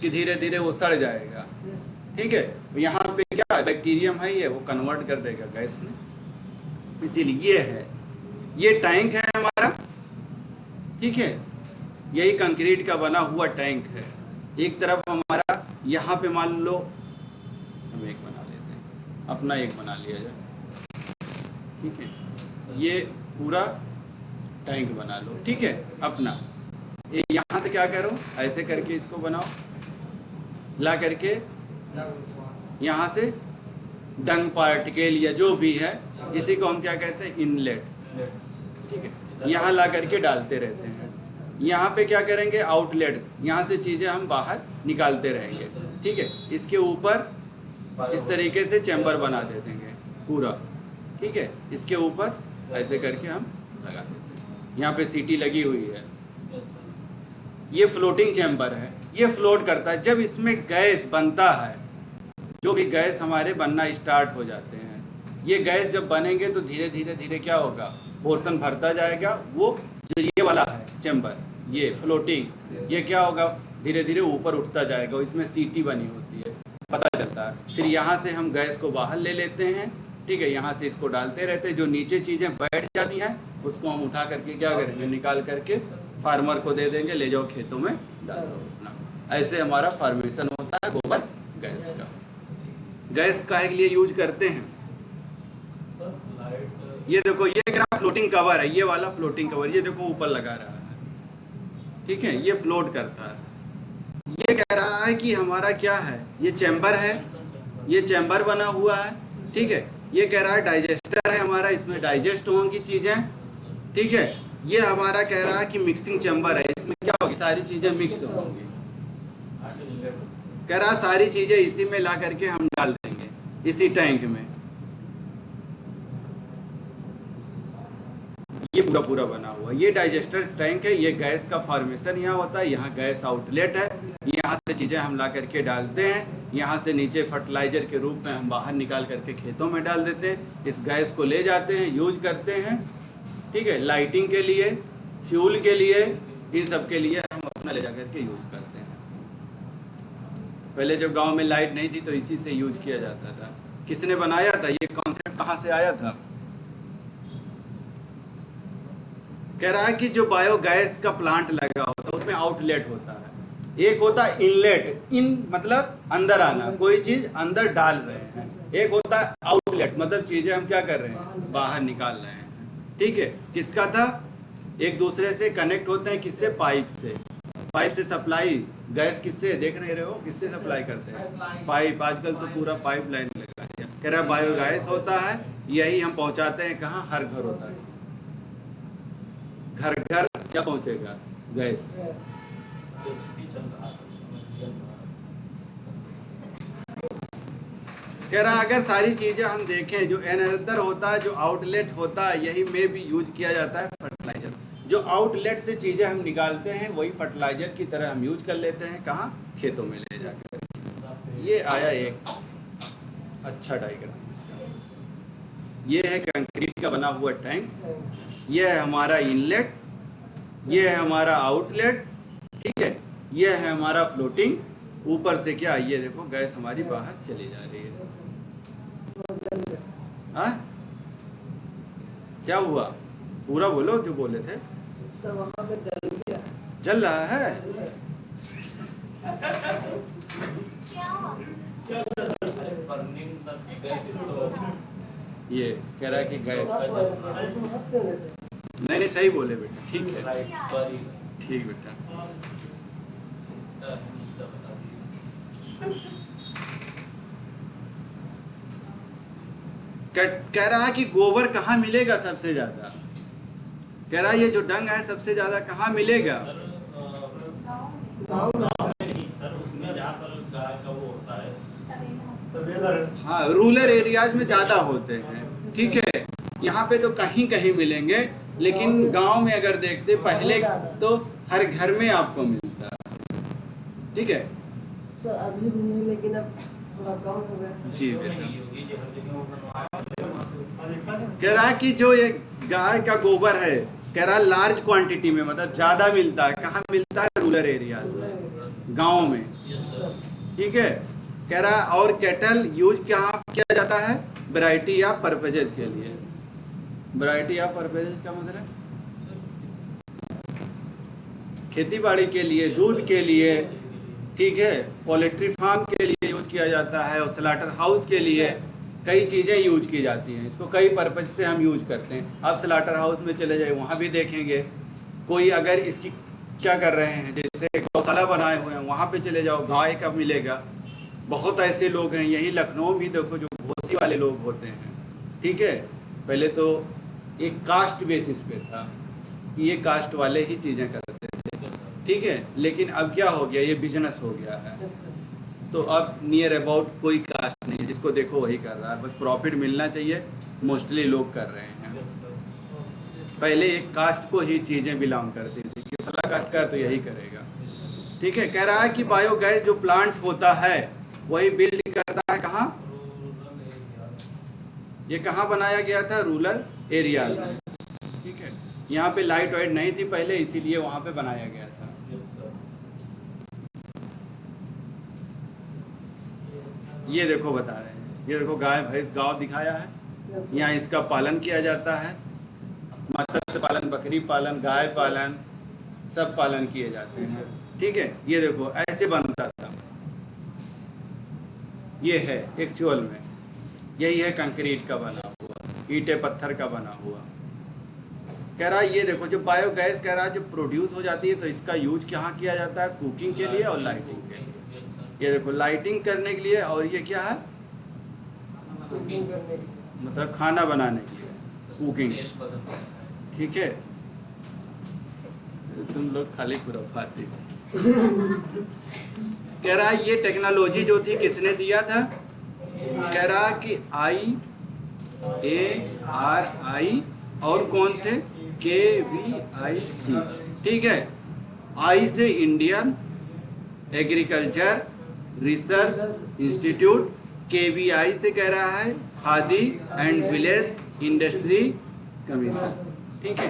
कि धीरे धीरे वो सड़ जाएगा, ठीक है। यहाँ पे क्या बैक्टीरियम है, ये वो कन्वर्ट कर देगा गैस में, इसीलिए ये है, ये टैंक है हमारा, ठीक है। यही कंक्रीट का बना हुआ टैंक है। एक तरफ हमारा यहाँ पे मान लो हम एक बना लेते हैं, अपना एक बना लिया जाए, ठीक है। ये पूरा टैंक बना लो, ठीक है अपना। यहाँ से क्या करो, ऐसे करके इसको बनाओ, ला करके यहाँ से डंग पार्टिकल या जो भी है, इसी को हम क्या कहते हैं, इनलेट, ठीक है। यहाँ ला करके डालते रहते हैं। यहाँ पे क्या करेंगे, आउटलेट, यहाँ से चीज़ें हम बाहर निकालते रहेंगे, ठीक है। इसके ऊपर इस तरीके से चैम्बर बना दे देंगे पूरा, ठीक है। इसके ऊपर ऐसे करके हम लगा देते हैं। यहाँ पे सीटी लगी हुई है, ये फ्लोटिंग चैम्बर है, ये फ्लोट करता है। जब इसमें गैस बनता है, जो भी गैस हमारे बनना स्टार्ट हो जाते हैं, ये गैस जब बनेंगे तो धीरे धीरे धीरे क्या होगा, पोर्शन भरता जाएगा। वो जो ये वाला है चैम्बर, ये फ्लोटिंग, ये क्या होगा, धीरे धीरे ऊपर उठता जाएगा, इसमें सीटी बनी होती है, पता चलता है। फिर यहाँ से हम गैस को बाहर ले लेते हैं, ठीक है। यहाँ से इसको डालते रहते हैं, जो नीचे चीज़ें बैठ जाती हैं उसको हम उठा करके क्या करेंगे, निकाल करके फार्मर को दे देंगे, ले जाओ खेतों में डाल दो अपना। ऐसे हमारा फार्मेशन होता है गोबर गैस का। गैस काहे के लिए यूज करते हैं, ये देखो, ये फ्लोटिंग कवर है, ये वाला फ्लोटिंग कवर, ये देखो ऊपर लगा रहा है, ठीक है। ये फ्लोट करता है। ये कह रहा है कि हमारा क्या है, ये चैम्बर है, ये चैम्बर बना हुआ है, ठीक है। ये कह रहा है डाइजेस्टर है हमारा, इसमें डाइजेस्ट होंगी चीजें, ठीक है। ये हमारा कह रहा है कि मिक्सिंग चैम्बर है, इसमें क्या होगी, सारी चीजें मिक्स होंगी। कह रहा सारी चीजें इसी में ला करके हम डाल देंगे, इसी टैंक में। ये पूरा पूरा बना हुआ, ये डाइजेस्टर टैंक है। ये गैस का फॉर्मेशन यहाँ होता है, यहाँ गैस आउटलेट है, यहाँ से चीज़ें हम ला करके डालते हैं, यहाँ से नीचे फर्टिलाइजर के रूप में हम बाहर निकाल करके खेतों में डाल देते हैं। इस गैस को ले जाते हैं, यूज करते हैं, ठीक है। लाइटिंग के लिए, फ्यूल के लिए, इन सब के लिए हम अपना ले जा करके यूज करते हैं। पहले जब गाँव में लाइट नहीं थी तो इसी से यूज किया जाता था। किसने बनाया था ये कॉन्सेप्ट, कहाँ से आया था, कह रहा है कि जो बायोगैस का प्लांट लगा होता है उसमें आउटलेट होता है, एक होता है इनलेट, इन मतलब अंदर आना, कोई चीज अंदर डाल रहे हैं, एक होता है आउटलेट मतलब चीजें हम क्या कर रहे हैं, बाहर निकाल रहे हैं। ठीक है, किसका था, एक दूसरे से कनेक्ट होते हैं, किससे, पाइप से, पाइप से सप्लाई, गैस किससे, देख नहीं रहे हो, किससे सप्लाई करते हैं, पाइप, आजकल तो पूरा पाइप लाइन लगा दिया। कह रहा है बायोगैस होता है, यही हम पहुंचाते हैं कहाँ, हर घर होता है, घर घर क्या पहुंचेगा, गैस। कह रहा अगर सारी चीजें हम देखें, जो एनअदर होता है, जो आउटलेट होता है, यही में भी यूज किया जाता है फर्टिलाइजर। जो आउटलेट से चीजें हम निकालते हैं वही फर्टिलाइजर की तरह हम यूज कर लेते हैं, कहाँ, खेतों में ले जाकर। ये आया एक अच्छा डायग्राम इसका। ये है कंक्रीट का बना हुआ टैंक, ये है हमारा इनलेट, ये है हमारा आउटलेट, ठीक है, ये है हमारा फ्लोटिंग, ऊपर से क्या, ये देखो गैस हमारी बाहर चली जा रही है। हाँ, क्या हुआ, पूरा बोलो जो बोले थे। जल रहा है, ये कह रहा है कि गैस, नहीं सही बोले बेटा, ठीक है, ठीक बेटा। कह रहा है कि गोबर कहाँ मिलेगा सबसे ज्यादा, कह रहा है ये जो डंग है सबसे ज्यादा कहाँ मिलेगा, हाँ रूरल एरियाज में ज्यादा होते हैं। ठीक है, यहाँ पे तो कहीं कहीं मिलेंगे, लेकिन गांव में अगर देखते पहले तो हर घर में आपको मिलता है। ठीक है सर, अभी भी नहीं, लेकिन अब थोड़ा कम हो गया जी बेटा। कह रहा है कि जो ये गाय का गोबर है, कह रहा है लार्ज क्वांटिटी में, मतलब ज्यादा मिलता है, कहाँ मिलता है, रूरल एरिया में, गाँव में। ठीक है, कह रहा है और कैटल यूज कहाँ किया जाता है, वैरायटी या पर्पजेज के लिए। वैरायटी या पर्पजेज का मतलब खेती बाड़ी के लिए, दूध के लिए, ठीक है, पोल्ट्री फार्म के लिए यूज किया जाता है, और स्लाटर हाउस के लिए कई चीज़ें यूज की जाती हैं। इसको कई पर्पज से हम यूज करते हैं। आप स्लाटर हाउस में चले जाए, वहाँ भी देखेंगे कोई अगर इसकी क्या कर रहे हैं, जैसे गौशाला बनाए हुए हैं, वहाँ पे चले जाओ, गाय का मिलेगा। बहुत ऐसे लोग हैं, यही लखनऊ भी देखो, जो भोसी वाले लोग होते हैं। ठीक है, पहले तो एक कास्ट बेसिस पे था कि ये कास्ट वाले ही चीज़ें करते थे। ठीक है, लेकिन अब क्या हो गया, ये बिजनेस हो गया है। तो अब नियर अबाउट कोई कास्ट नहीं, जिसको देखो वही कर रहा है, बस प्रॉफिट मिलना चाहिए, मोस्टली लोग कर रहे हैं। पहले एक कास्ट को ही चीज़ें बिलोंग करती थी कि फला कास्ट का तो यही करेगा। ठीक है, कह रहा है कि बायोगैस जो प्लांट होता है वही बिल्ड करता है कहाँ, ये कहाँ बनाया गया था, रूरल एरिया में। ठीक है, यहाँ पे लाइट वाइट नहीं थी पहले, इसीलिए वहाँ पे बनाया गया था। ये देखो बता रहे हैं, ये देखो गाय भैंस गांव दिखाया है, यहाँ इसका पालन किया जाता है, मत्स्य पालन, बकरी पालन, गाय पालन, सब पालन किए जाते हैं। ठीक है, ये देखो ऐसे बनता था, ये है एक्चुअल में, यही है कंक्रीट का बना हुआ, ईंटे पत्थर का बना हुआ। कह रहा है ये देखो जो बायोगैस कह रहा है जो प्रोड्यूस हो जाती है, तो इसका यूज कहाँ किया जाता है, कुकिंग के लिए और लाइटिंग के लिए। ये देखो लाइटिंग करने के लिए, और ये क्या है, मतलब खाना बनाने के लिए, कुकिंग। ठीक है, तुम लोग खाली खुराफाती। कह रहा है ये टेक्नोलॉजी जो थी किसने दिया था, कह रहा कि IARI और कौन थे, KVIC। ठीक है, आई से Indian agriculture research institute, KVI से कह रहा है khadi and village industry commission. ठीक है,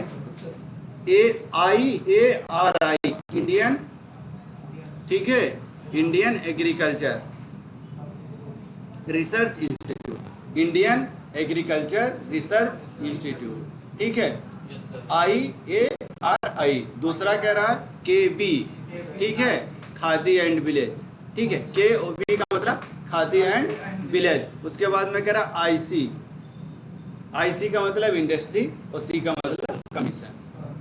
IARI इंडियन, ठीक है, Indian agriculture research institute, Indian agriculture research institute. ठीक है, IARI आई। दूसरा कह रहा है के बी, ठीक है, खादी एंड विलेज, ठीक है, के और बी का मतलब खादी एंड विलेज। उसके बाद में कह रहा है आईसी, आईसी का मतलब इंडस्ट्री और सी का मतलब कमीशन,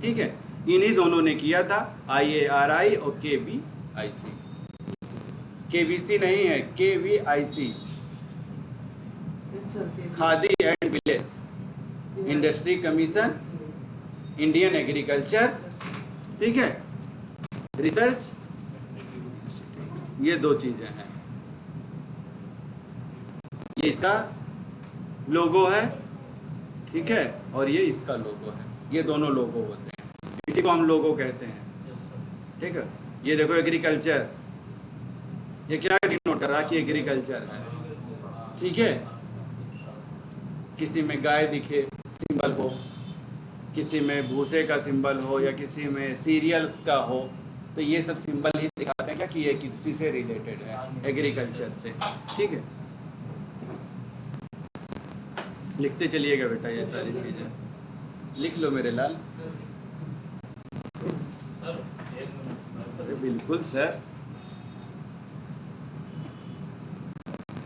ठीक है। इन्हीं दोनों ने किया था, IARI और KVIC। KVC नहीं है, KVIC, khadi and village, industry commission, Indian agriculture, ठीक है, रिसर्च, ये दो चीजें हैं। ये इसका लोगो है, ठीक है, और ये इसका लोगो है। ये दोनों लोगो होते हैं, इसी को हम लोगो कहते हैं, ठीक है। ये देखो एग्रीकल्चर, ये क्या डिनोट कर रहा है कि एग्रीकल्चर है, ठीक है। किसी में गाय दिखे सिंबल हो, किसी में भूसे का सिंबल हो, या किसी में सीरियल्स का हो, तो ये सब सिंबल ही दिखाते हैं क्या कि ये किसी से रिलेटेड है, एग्रीकल्चर से, ठीक है। लिखते चलिएगा बेटा, ये सारी चीजें लिख लो मेरे लाल। अरे बिल्कुल सर।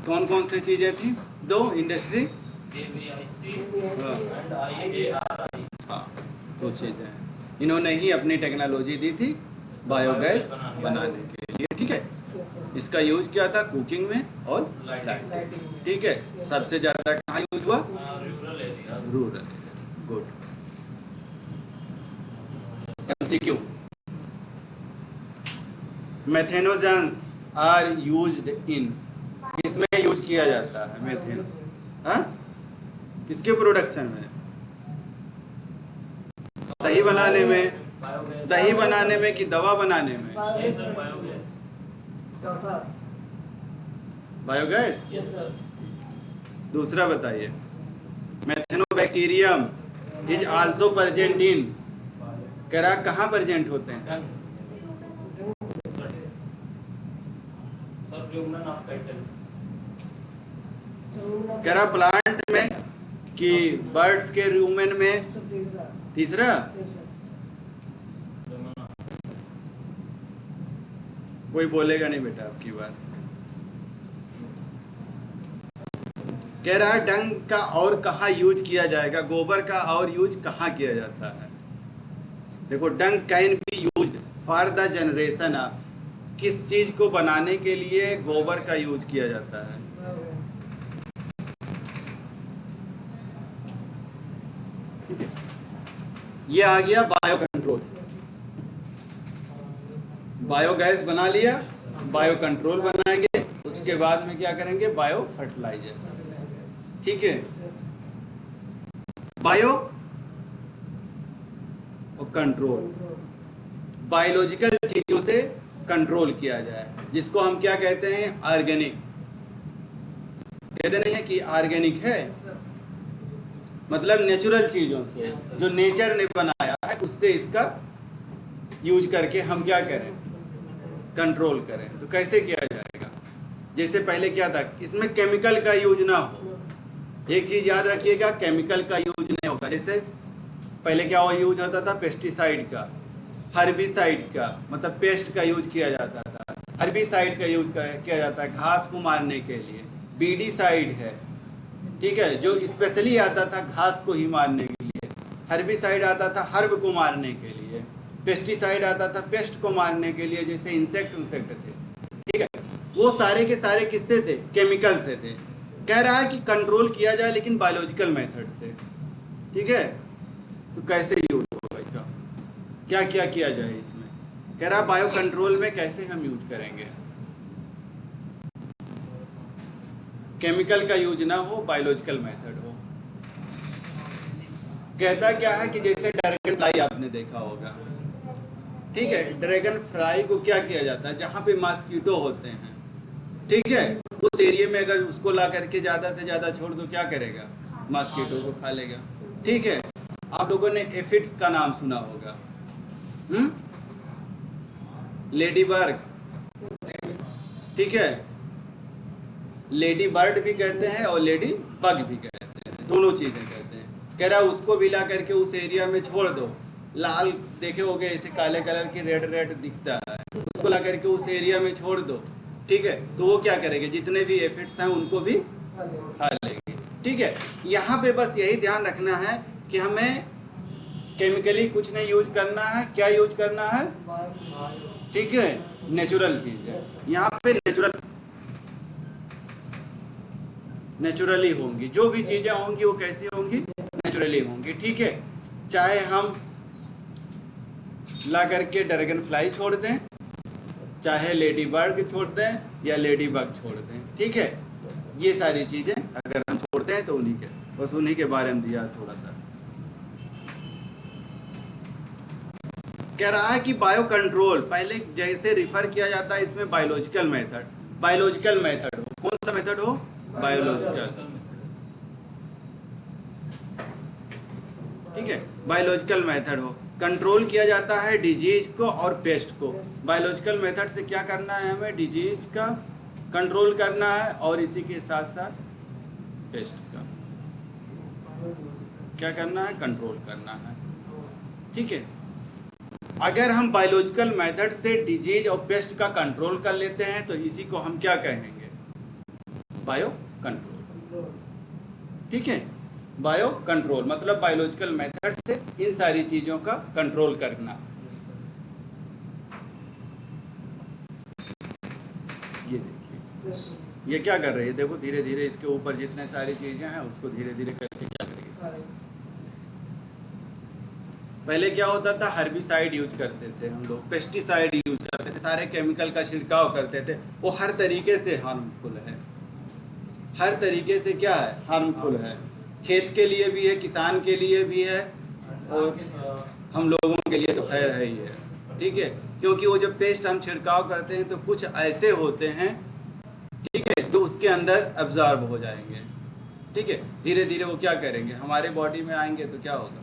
कौन कौन सी चीजें थी? दो, इंडस्ट्री, हाँ, दो चीजें हैं। इन्होंने ही अपनी टेक्नोलॉजी दी थी बायोगैस बनाने के लिए, ठीक है। इसका यूज किया था कुकिंग में और लाइटिंग, ठीक है। सबसे ज्यादा कहाँ यूज हुआ? Rural. Good. MCQ, methanogens are used in, किसमें यूज किया जाता है मेथेन? हाँ, किसके प्रोडक्शन में? दही बनाने में, दही बनाने में कि दवा बनाने में? बायोगैस। दूसरा बताइए, मेथेनोबैक्टीरियम इज आल्सो प्रेजेंट इन, कह रहा कहाँ प्रेजेंट होते हैं? कह रहा प्लांट में कि बर्ड्स के रूमेन में? तीसरा, कोई बोलेगा नहीं बेटा आपकी बात। कह रहा है डंग का और कहाँ यूज किया जाएगा, गोबर का और यूज कहाँ किया जाता है? देखो, dung can be use for the generation of, किस चीज को बनाने के लिए गोबर का यूज किया जाता है? ये आ गया बायो कंट्रोल। बायोगैस बना लिया, बायो कंट्रोल बनाएंगे, उसके बाद में क्या करेंगे? बायो फर्टिलाइजर्स, ठीक है। बायो और कंट्रोल, बायोलॉजिकल चीजों से कंट्रोल किया जाए, जिसको हम क्या कहते हैं? ऑर्गेनिक। कहते नहीं है कि ऑर्गेनिक है, मतलब नेचुरल चीजों से, जो नेचर ने बनाया है, उससे इसका यूज करके हम क्या करें? कंट्रोल करें। तो कैसे किया जाएगा? जैसे पहले क्या था, इसमें केमिकल का यूज ना हो। एक चीज याद रखिएगा, केमिकल का यूज नहीं होगा। जैसे पहले क्या यूज होता था? पेस्टिसाइड का, हर्बिसाइड का, मतलब पेस्ट का यूज किया जाता था। हर्बिसाइड का यूज किया जाता है घास को मारने के लिए। बीडीसाइड है, ठीक है, जो स्पेशली आता था घास को ही मारने के लिए। हर्बिसाइड आता था हर्ब को मारने के लिए। पेस्टिसाइड आता था पेस्ट को मारने के लिए, जैसे इंसेक्ट थे, ठीक है। वो सारे के सारे किससे थे? केमिकल से थे। कह रहा है कि कंट्रोल किया जाए लेकिन बायोलॉजिकल मेथड से, ठीक है। तो कैसे यूज होगा इसका? क्या क्या किया जाए इसमें? कह रहा बायो कंट्रोल में कैसे हम यूज करेंगे? केमिकल का यूज ना हो, बायोलॉजिकल मेथड हो। कहता क्या है कि जैसे ड्रैगन फ्लाई आपने देखा होगा, ठीक है। ड्रैगन फ्लाई को क्या किया जाता है? जहाँ पे मॉस्किटो होते हैं, ठीक है, उस एरिया में अगर उसको ला करके ज्यादा से ज्यादा छोड़ दो, क्या करेगा? मॉस्किटो को खा लेगा, ठीक है। आप लोगों ने एफिड्स का नाम सुना होगा, लेडी बर्ग, ठीक है। लेडी बर्ड भी कहते हैं और लेडी बग भी कहते हैं, दोनों चीजें कहते हैं। कह रहा उसको भी ला करके उस एरिया में छोड़ दो, लाल देखे होगे ऐसे काले कलर की रेड रेड दिखता है, उसको ला करके उस एरिया में छोड़ दो, ठीक है, तो वो क्या करेंगे, जितने भी एफिड्स हैं उनको भी खा लेंगे। ठीक है, यहाँ पे बस यही ध्यान रखना है कि हमें केमिकली कुछ नहीं यूज करना है। क्या यूज करना है, ठीक है, नेचुरल चीज है। यहाँ पे नेचुरली होंगी, जो भी चीजें होंगी वो कैसी होंगी, नेचुरली होंगी। ठीक है, चाहे हम ला करके ड्रैगन फ्लाई छोड़ दें, चाहे लेडी बर्ड छोड़ दें या लेडी बग छोड़ दें, ठीक है, ये सारी चीजें अगर हम छोड़ते हैं तो उन्हीं के बारे में दिया थोड़ा सा। कह रहा है कि बायो कंट्रोल पहले जैसे रिफर किया जाता है इसमें बायोलॉजिकल मेथड हो, कौन सा मेथड हो, बायोलॉजिकल, ठीक है, बायोलॉजिकल मेथड हो, कंट्रोल किया जाता है डिजीज को और पेस्ट को। बायोलॉजिकल मेथड से क्या करना है, हमें डिजीज का कंट्रोल करना है और इसी के साथ साथ पेस्ट का क्या करना है, कंट्रोल करना है। ठीक है, अगर हम बायोलॉजिकल मेथड से डिजीज और पेस्ट का कंट्रोल कर लेते हैं तो इसी को हम क्या कहेंगे, बायो कंट्रोल। ठीक है, बायो कंट्रोल मतलब बायोलॉजिकल मेथड से इन सारी चीजों का कंट्रोल करना। ये देखिए ये क्या कर रही है, देखो धीरे धीरे इसके ऊपर जितने सारी चीजें हैं उसको धीरे धीरे करके क्या करेगी। पहले क्या होता था, हर्बिसाइड यूज करते थे हम लोग, पेस्टिसाइड यूज करते थे, सारे केमिकल का छिड़काव करते थे, वो हर तरीके से हार्मफुल है, हर तरीके से क्या है, हार्मफुल है, खेत के लिए भी है, किसान के लिए भी है और हम लोगों के लिए तो खैर है ही है। ठीक है, क्योंकि वो जब पेस्ट हम छिड़काव करते हैं तो कुछ ऐसे होते हैं, ठीक है, जो उसके अंदर एब्जॉर्ब हो जाएंगे। ठीक है, धीरे धीरे वो क्या करेंगे, हमारे बॉडी में आएंगे तो क्या होगा,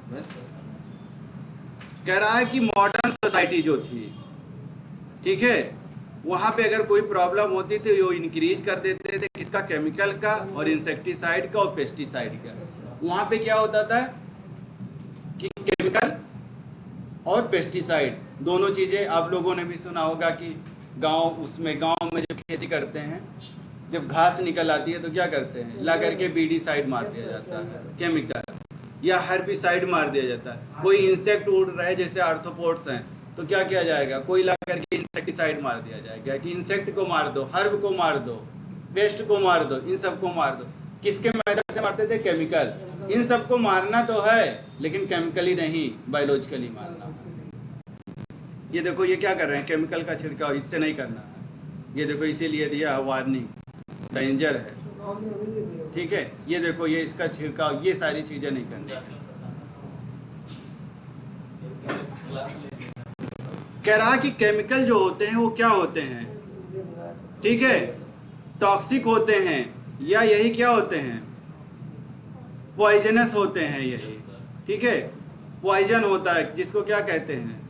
बस। कह रहा है कि मॉडर्न सोसाइटी जो थी, ठीक है, वहां पे अगर कोई प्रॉब्लम होती थी वो इंक्रीज कर देते थे किसका, केमिकल का और इंसेक्टिसाइड का और पेस्टिसाइड का। वहां पे क्या होता था कि केमिकल और पेस्टिसाइड दोनों चीजें, आप लोगों ने भी सुना होगा कि गांव में जब खेती करते हैं, जब घास निकल आती है तो क्या करते हैं, ला करके बीडीसाइड मार दिया जाता है, केमिकल, या हर्बिसाइड मार दिया जाता है। कोई इंसेक्ट उड़ रहे जैसे आर्थ्रोपोड्स हैं तो क्या किया जाएगा, कोई ला करके इंसेक्टिसाइड मार दिया जाएगा कि इंसेक्ट को मार दो, हर्ब को मार दो, पेस्ट को मार दो, इन सबको मार दो। किसके मेथड से मारते थे, केमिकल। इन सबको मारना तो है लेकिन केमिकली नहीं, बायोलॉजिकली मारना। ये देखो ये क्या कर रहे हैं, केमिकल का छिड़काव, इससे नहीं करना है। ये देखो इसीलिए दिया वार्निंग, डेंजर है। ठीक है, ये देखो ये इसका छिड़काव, ये सारी चीजें नहीं करनी। कह रहा कि केमिकल जो होते हैं वो क्या होते हैं, ठीक है, टॉक्सिक होते हैं या यही क्या होते हैं, पॉइजनस होते हैं यही। ठीक है, पॉइजन होता है जिसको क्या कहते हैं,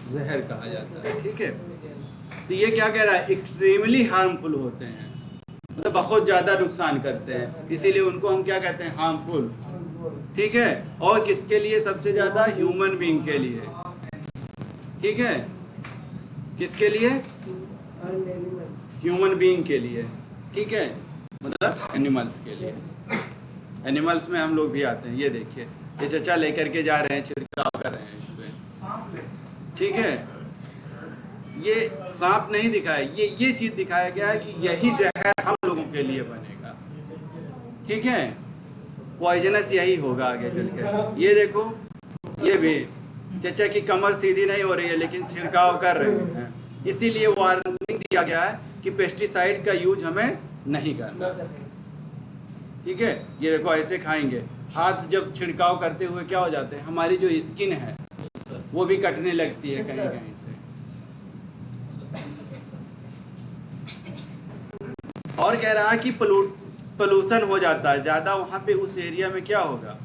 जहर कहा जाता है। ठीक है, तो ये क्या कह रहा है, एक्सट्रीमली हार्मफुल होते हैं, मतलब बहुत ज्यादा नुकसान करते हैं, इसीलिए उनको हम क्या कहते हैं, हार्मफुल। ठीक है, और किसके लिए सबसे ज्यादा, ह्यूमन बीइंग के लिए। ठीक है, किसके लिए, ह्यूमन बीइंग के लिए। ठीक है, मतलब एनिमल्स के लिए। एनिमल्स में हम लोग भी आते हैं। ये देखिए ये चचा लेकर के जा रहे हैं, छिड़काव कर रहे हैं इस पे। ठीक है, ये सांप नहीं दिखाया, ये चीज दिखाया गया है कि यही जहर हम लोगों के लिए बनेगा। ठीक है, पॉइजनस यही होगा आगे चल के। ये देखो ये भी चचा की कमर सीधी नहीं हो रही है लेकिन छिड़काव कर रहे हैं, इसीलिए वार्निंग दिया गया है कि पेस्टिसाइड का यूज हमें नहीं करना। ठीक है, ये देखो ऐसे खाएंगे, हाथ जब छिड़काव करते हुए क्या हो जाते हैं, हमारी जो स्किन है वो भी कटने लगती है कहीं कहीं से। और कह रहा है कि पोल्यूशन हो जाता है ज्यादा, वहां पे उस एरिया में क्या होगा,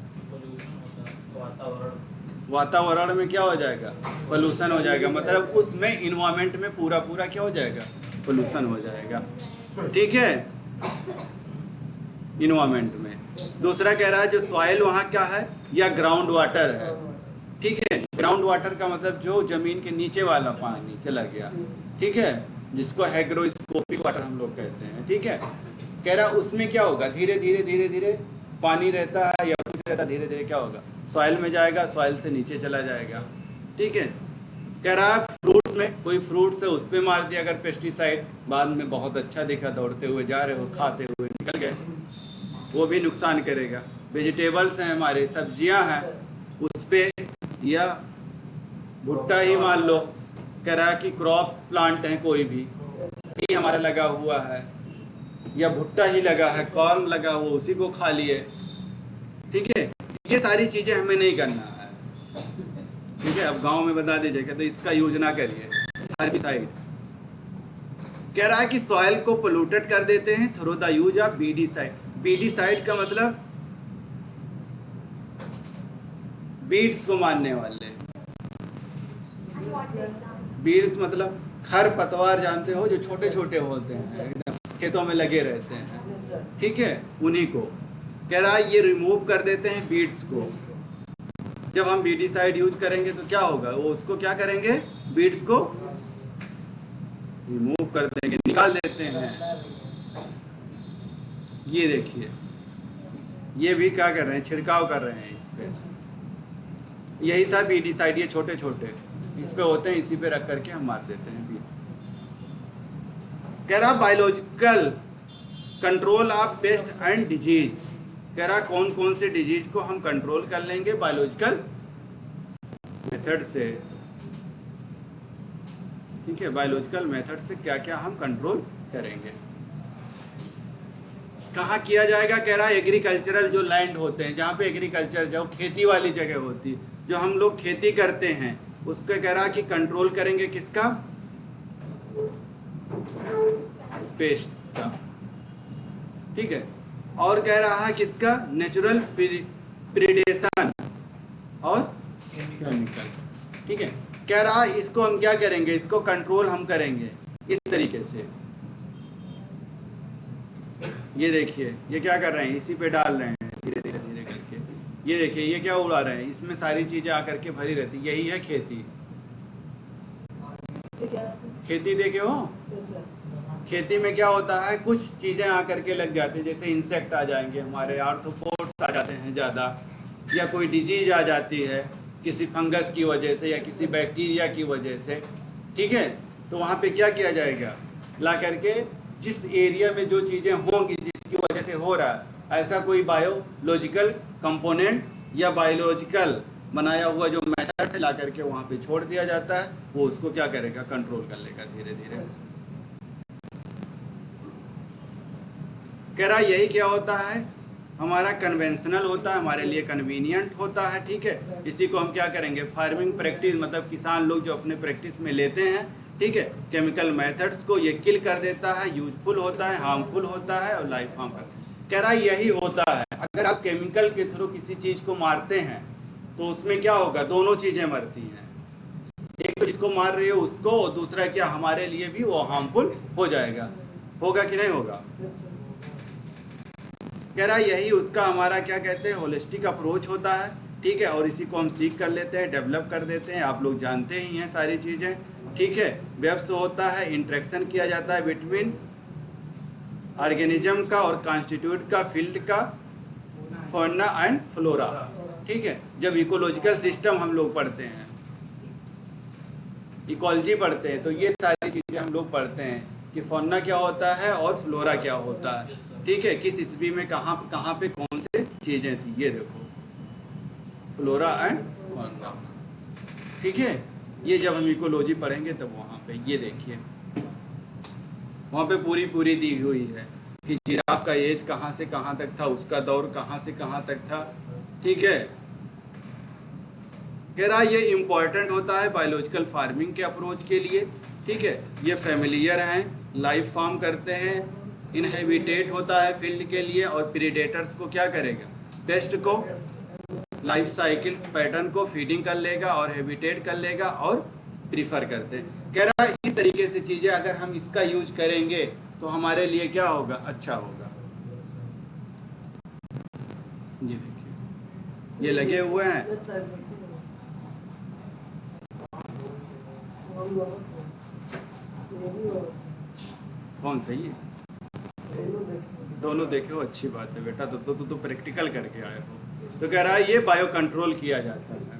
वातावरण में क्या हो जाएगा, पोल्यूशन हो जाएगा, मतलब उसमें इन्वायरमेंट में पूरा क्या हो जाएगा, पोल्यूशन हो जाएगा। ठीक है, इन्वायरमेंट में। दूसरा कह रहा है जो सॉइल वहाँ क्या है, या ग्राउंड वाटर है, ठीक है। ग्राउंड वाटर का मतलब जो जमीन के नीचे वाला पानी चला गया, ठीक है, जिसको हाइग्रोस्कोपिक वाटर हम लोग कहते हैं, ठीक है। कह रहा उसमें क्या होगा, धीरे धीरे धीरे धीरे पानी रहता है या कुछ रहता, धीरे धीरे क्या होगा, सॉइल में जाएगा, सॉइल से नीचे चला जाएगा, ठीक है। कह रहा है फ्रूट्स में कोई फ्रूट्स है उस पर मार दिया अगर पेस्टिसाइड, बाद में बहुत अच्छा दिखा, दौड़ते हुए जा रहे हो, खाते हुए निकल गए, वो भी नुकसान करेगा। वेजिटेबल्स हैं हमारे, सब्जियां हैं, उस पर या भुट्टा ही मान लो, कह रहा है कि क्रॉप प्लांट है कोई भी ये हमारा लगा हुआ है, या भुट्टा ही लगा है, कॉर्न लगा हुआ, उसी को खा लिए, ठीक है। ये सारी चीजें हमें नहीं करना है, ठीक है। अब गांव में बता दीजिएगा तो इसका यूज ना करिए। हर्बिसाइड कह रहा है कि सॉइल को पोल्यूटेड कर देते हैं थ्रू द यूज ऑफ बीडीसाइड। बीडीसाइड का मतलब बीड्स को मारने वाले, बीड्स मतलब खर पतवार जानते हो, जो छोटे छोटे होते हैं एकदम खेतों में लगे रहते हैं, ठीक है, उन्हीं को कह रहा है ये रिमूव कर देते हैं बीड्स को। जब हम बीडीसाइड यूज करेंगे तो क्या होगा, वो उसको क्या करेंगे, बीड्स को रिमूव कर देंगे, निकाल देते हैं। ये देखिए, ये भी क्या कर रहे हैं, छिड़काव कर रहे हैं इस पे। यही था बीडीसाइड, ये छोटे छोटे इस पे होते हैं, इसी पे रख करके हम मार देते हैं बीड। कह रहा biological control of paste and disease, कह रहा कौन कौन से डिजीज को हम कंट्रोल कर लेंगे बायोलॉजिकल मेथड से, ठीक है। बायोलॉजिकल मेथड से क्या क्या हम कंट्रोल करेंगे, कहाँ किया जाएगा, कह रहा है एग्रीकल्चरल जो लैंड होते हैं, जहाँ पे एग्रीकल्चर जो खेती वाली जगह होती है, जो हम लोग खेती करते हैं, उसको कह रहा कि कंट्रोल करेंगे किसका, पेस्ट का, ठीक है। और कह रहा है किसका, नेचुरल प्रीडेशन और केमिकल, ठीक है। कह रहा है इसको हम क्या करेंगे, इसको कंट्रोल हम करेंगे इस तरीके से। ये देखिए ये क्या कर रहे हैं, इसी पे डाल रहे हैं धीरे धीरे धीरे करके। ये देखिए ये क्या उड़ा रहे हैं, इसमें सारी चीजें आकर के भरी रहती, यही है खेती। खेती देखे हो, खेती में क्या होता है, कुछ चीजें आकर के लग जाती है, जैसे इंसेक्ट आ जाएंगे हमारे, आर्थ्रोपोड्स आ जाते हैं ज़्यादा, या कोई डिजीज आ जाती है किसी फंगस की वजह से या किसी बैक्टीरिया की वजह से, ठीक है। तो वहाँ पे क्या किया जाएगा, ला करके जिस एरिया में जो चीज़ें होंगी जिसकी वजह से हो रहा है, ऐसा कोई बायोलॉजिकल कंपोनेंट या बायोलॉजिकल बनाया हुआ जो मेथड से ला करके वहाँ पे छोड़ दिया जाता है, वो उसको क्या करेगा, कंट्रोल कर लेगा धीरे धीरे। कह रहा यही क्या होता है, हमारा कन्वेंशनल होता है, हमारे लिए कन्वीनियंट होता है, ठीक है। इसी को हम क्या करेंगे, फार्मिंग प्रैक्टिस, मतलब किसान लोग जो अपने प्रैक्टिस में लेते हैं, ठीक है। केमिकल मेथड्स को ये किल कर देता है, यूजफुल होता है, हार्मफुल होता है और लाइफ हार्म करता है। कह रहा यही होता है, अगर आप केमिकल के थ्रू किसी चीज़ को मारते हैं तो उसमें क्या होगा, दोनों चीज़ें मरती हैं, एक तो जिसको मार रही है उसको, और दूसरा क्या हमारे लिए भी वो हार्मफुल हो जाएगा, होगा कि नहीं होगा। कह रहा यही उसका हमारा क्या कहते हैं, होलिस्टिक अप्रोच होता है, ठीक है। और इसी को हम सीख कर लेते हैं, डेवलप कर देते हैं, आप लोग जानते ही हैं सारी चीज़ें, ठीक है। वेब्स होता है, इंटरेक्शन किया जाता है बिटवीन ऑर्गेनिज्म का और कॉन्स्टिट्यूट का, फील्ड का, फौना एंड फ्लोरा, ठीक है। जब इकोलॉजिकल सिस्टम हम लोग पढ़ते हैं, इकोलॉजी पढ़ते हैं, तो ये सारी चीज़ें हम लोग पढ़ते हैं कि फौना क्या होता है और फ्लोरा क्या होता है, ठीक है। किस ईस्वी में कहाँ पे कौन से चीज़ें थी, ये देखो फ्लोरा एंड फौना, ठीक है। ये जब हम इकोलॉजी पढ़ेंगे तब वहाँ पे ये देखिए, वहाँ पे पूरी दी हुई है कि जिराफ का एज कहाँ से कहाँ तक था, उसका दौर कहाँ से कहाँ तक था, ठीक है। कह रहा ये इम्पॉर्टेंट होता है बायोलॉजिकल फार्मिंग के अप्रोच के लिए, ठीक है। ये फैमिलियर हैं, लाइफ फार्म करते हैं, इनहेबिटेट होता है फील्ड के लिए, और प्रीडेटर्स को क्या करेगा, पेस्ट को, लाइफ साइकिल पैटर्न को फीडिंग कर लेगा और हैबिटेट कर लेगा और प्रीफर करते हैं। कह रहा है इस तरीके से चीज़ें अगर हम इसका यूज करेंगे तो हमारे लिए क्या होगा, अच्छा होगा, ये देखिए, ये लगे हुए हैं। कौन सही है? दोनों देखे हो, अच्छी बात है बेटा। तो प्रैक्टिकल करके आए हो। तो कह रहा है ये बायो कंट्रोल किया जाता है,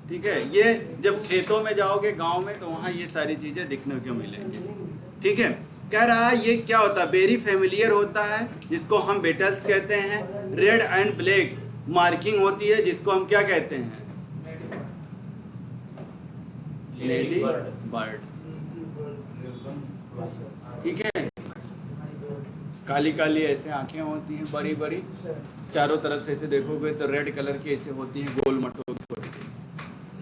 ठीक है। ये जब खेतों में जाओगे गांव में तो वहाँ ये सारी चीज़ें दिखने को मिलेंगी, ठीक है। कह रहा है ये क्या होता है, वेरी फेमिलियर होता है, जिसको हम बेटल्स कहते हैं। रेड एंड ब्लैक मार्किंग होती है, जिसको हम क्या कहते हैं, लेडी बर्ड, ठीक है। काली काली ऐसे आंखें होती हैं, बड़ी बड़ी, चारों तरफ से ऐसे देखोगे तो रेड कलर की ऐसे होती हैं, गोल मटोल,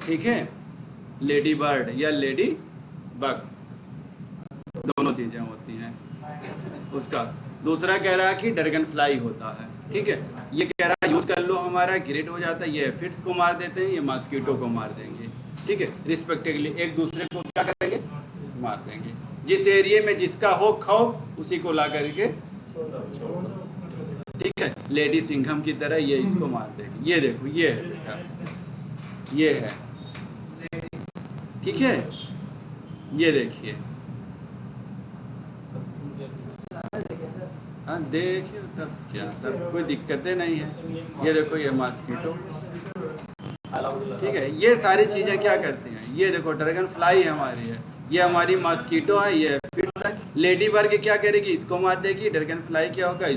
ठीक है। लेडी बर्ड या लेडी बग, दोनों चीजें होती हैं। उसका दूसरा कह रहा है कि ड्रैगन फ्लाई होता है, ठीक है। ये कह रहा है यूज कर लो, हमारा ग्रेड हो जाता है। ये एफिड्स को मार देते हैं, ये मॉस्किटो को मार देंगे, ठीक है। रिस्पेक्टिवली एक दूसरे को क्या करेंगे, मार देंगे। जिस एरिया में जिसका हो खौफ उसी को ला करके, ठीक है। लेडी सिंघम की तरह ये इसको मार देगी। ये देखो, ये है बेटा, ये है, ठीक है। ये देखिए, हाँ देखिए, तब क्या, तब कोई दिक्कतें नहीं है। ये देखो, ये मॉस्किटो, ठीक है। ये सारी चीजें क्या करती हैं, ये देखो ड्रैगन फ्लाई हमारी है, ये हमारी मॉस्किटो है, ये फिट्स है। लेडी बर्ग क्या करेगी, इसको मार देगी। ड्रैगन फ्लाई क्या होगा,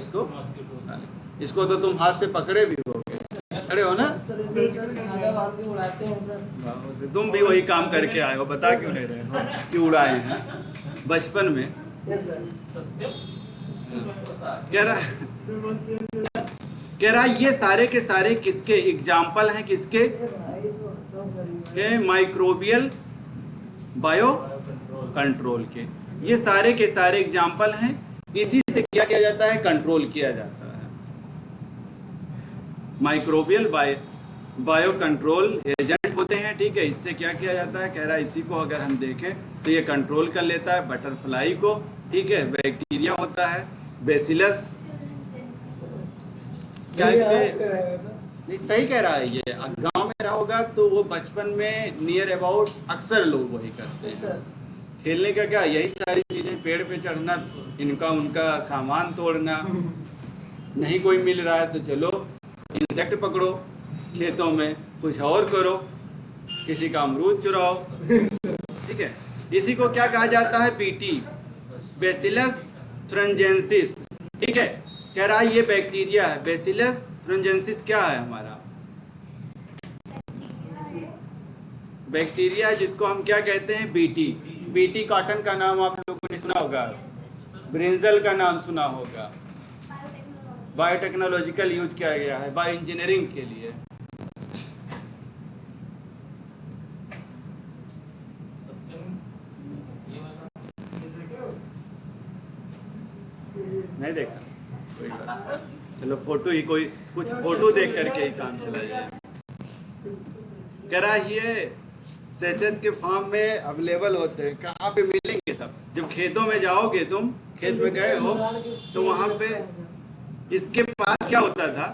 इसको तो तुम हाथ से पकड़े भी होगे, खड़े हो ना, तुम भी वही काम करके आए हो, बता क्यों नहीं रहे हो कि उड़ाए हैं बचपन में। कह रहा ये सारे के सारे किसके एग्जाम्पल हैं, किसके के, माइक्रोबियल बायो कंट्रोल के। ये सारे के सारे एग्जाम्पल हैं। इसी से क्या किया जाता है, कंट्रोल किया जाता है। माइक्रोबियल बायो कंट्रोल एजेंट होते हैं, ठीक है। इससे क्या किया जाता है, कह रहा है इसी को अगर हम देखें तो ये कंट्रोल कर लेता है बटरफ्लाई को, ठीक है। बैक्टीरिया होता है, बेसिलस, क्या नहीं सही कह रहा है। ये गांव में रहा होगा तो वो बचपन में नियर अबाउट अक्सर लोग वही करते हैं। खेलने का क्या, यही सारी चीजें, पेड़ पे चढ़ना, इनका उनका सामान तोड़ना। नहीं कोई मिल रहा है तो चलो इंसेक्ट पकड़ो, खेतों में कुछ और करो, किसी का अमरूद चुराओ, ठीक है। इसी को क्या कहा जाता है, बीटी, बेसिलस थ्रंजेंसिस, ठीक है। कह रहा है ये बैक्टीरिया है। बेसिलस थ्रंजेंसिस क्या है हमारा, बैक्टीरिया, जिसको हम क्या कहते हैं, बीटी। बीटी कॉटन का नाम आप लोगों ने सुना होगा, ब्रिंजल का नाम सुना होगा। बायोटेक्नोलॉजिकल यूज किया गया है बायो इंजीनियरिंग के लिए। नहीं देखा, कोई बात, चलो फोटो ही, कोई कुछ फोटो देख करके ही काम चला जाए। कह रहा ये सेचेत के फार्म में अवेलेबल होते हैं। कहाँ पे मिलेंगे सब, जब खेतों में जाओगे, तुम खेत में गए हो तो वहां पे इसके पास क्या होता था,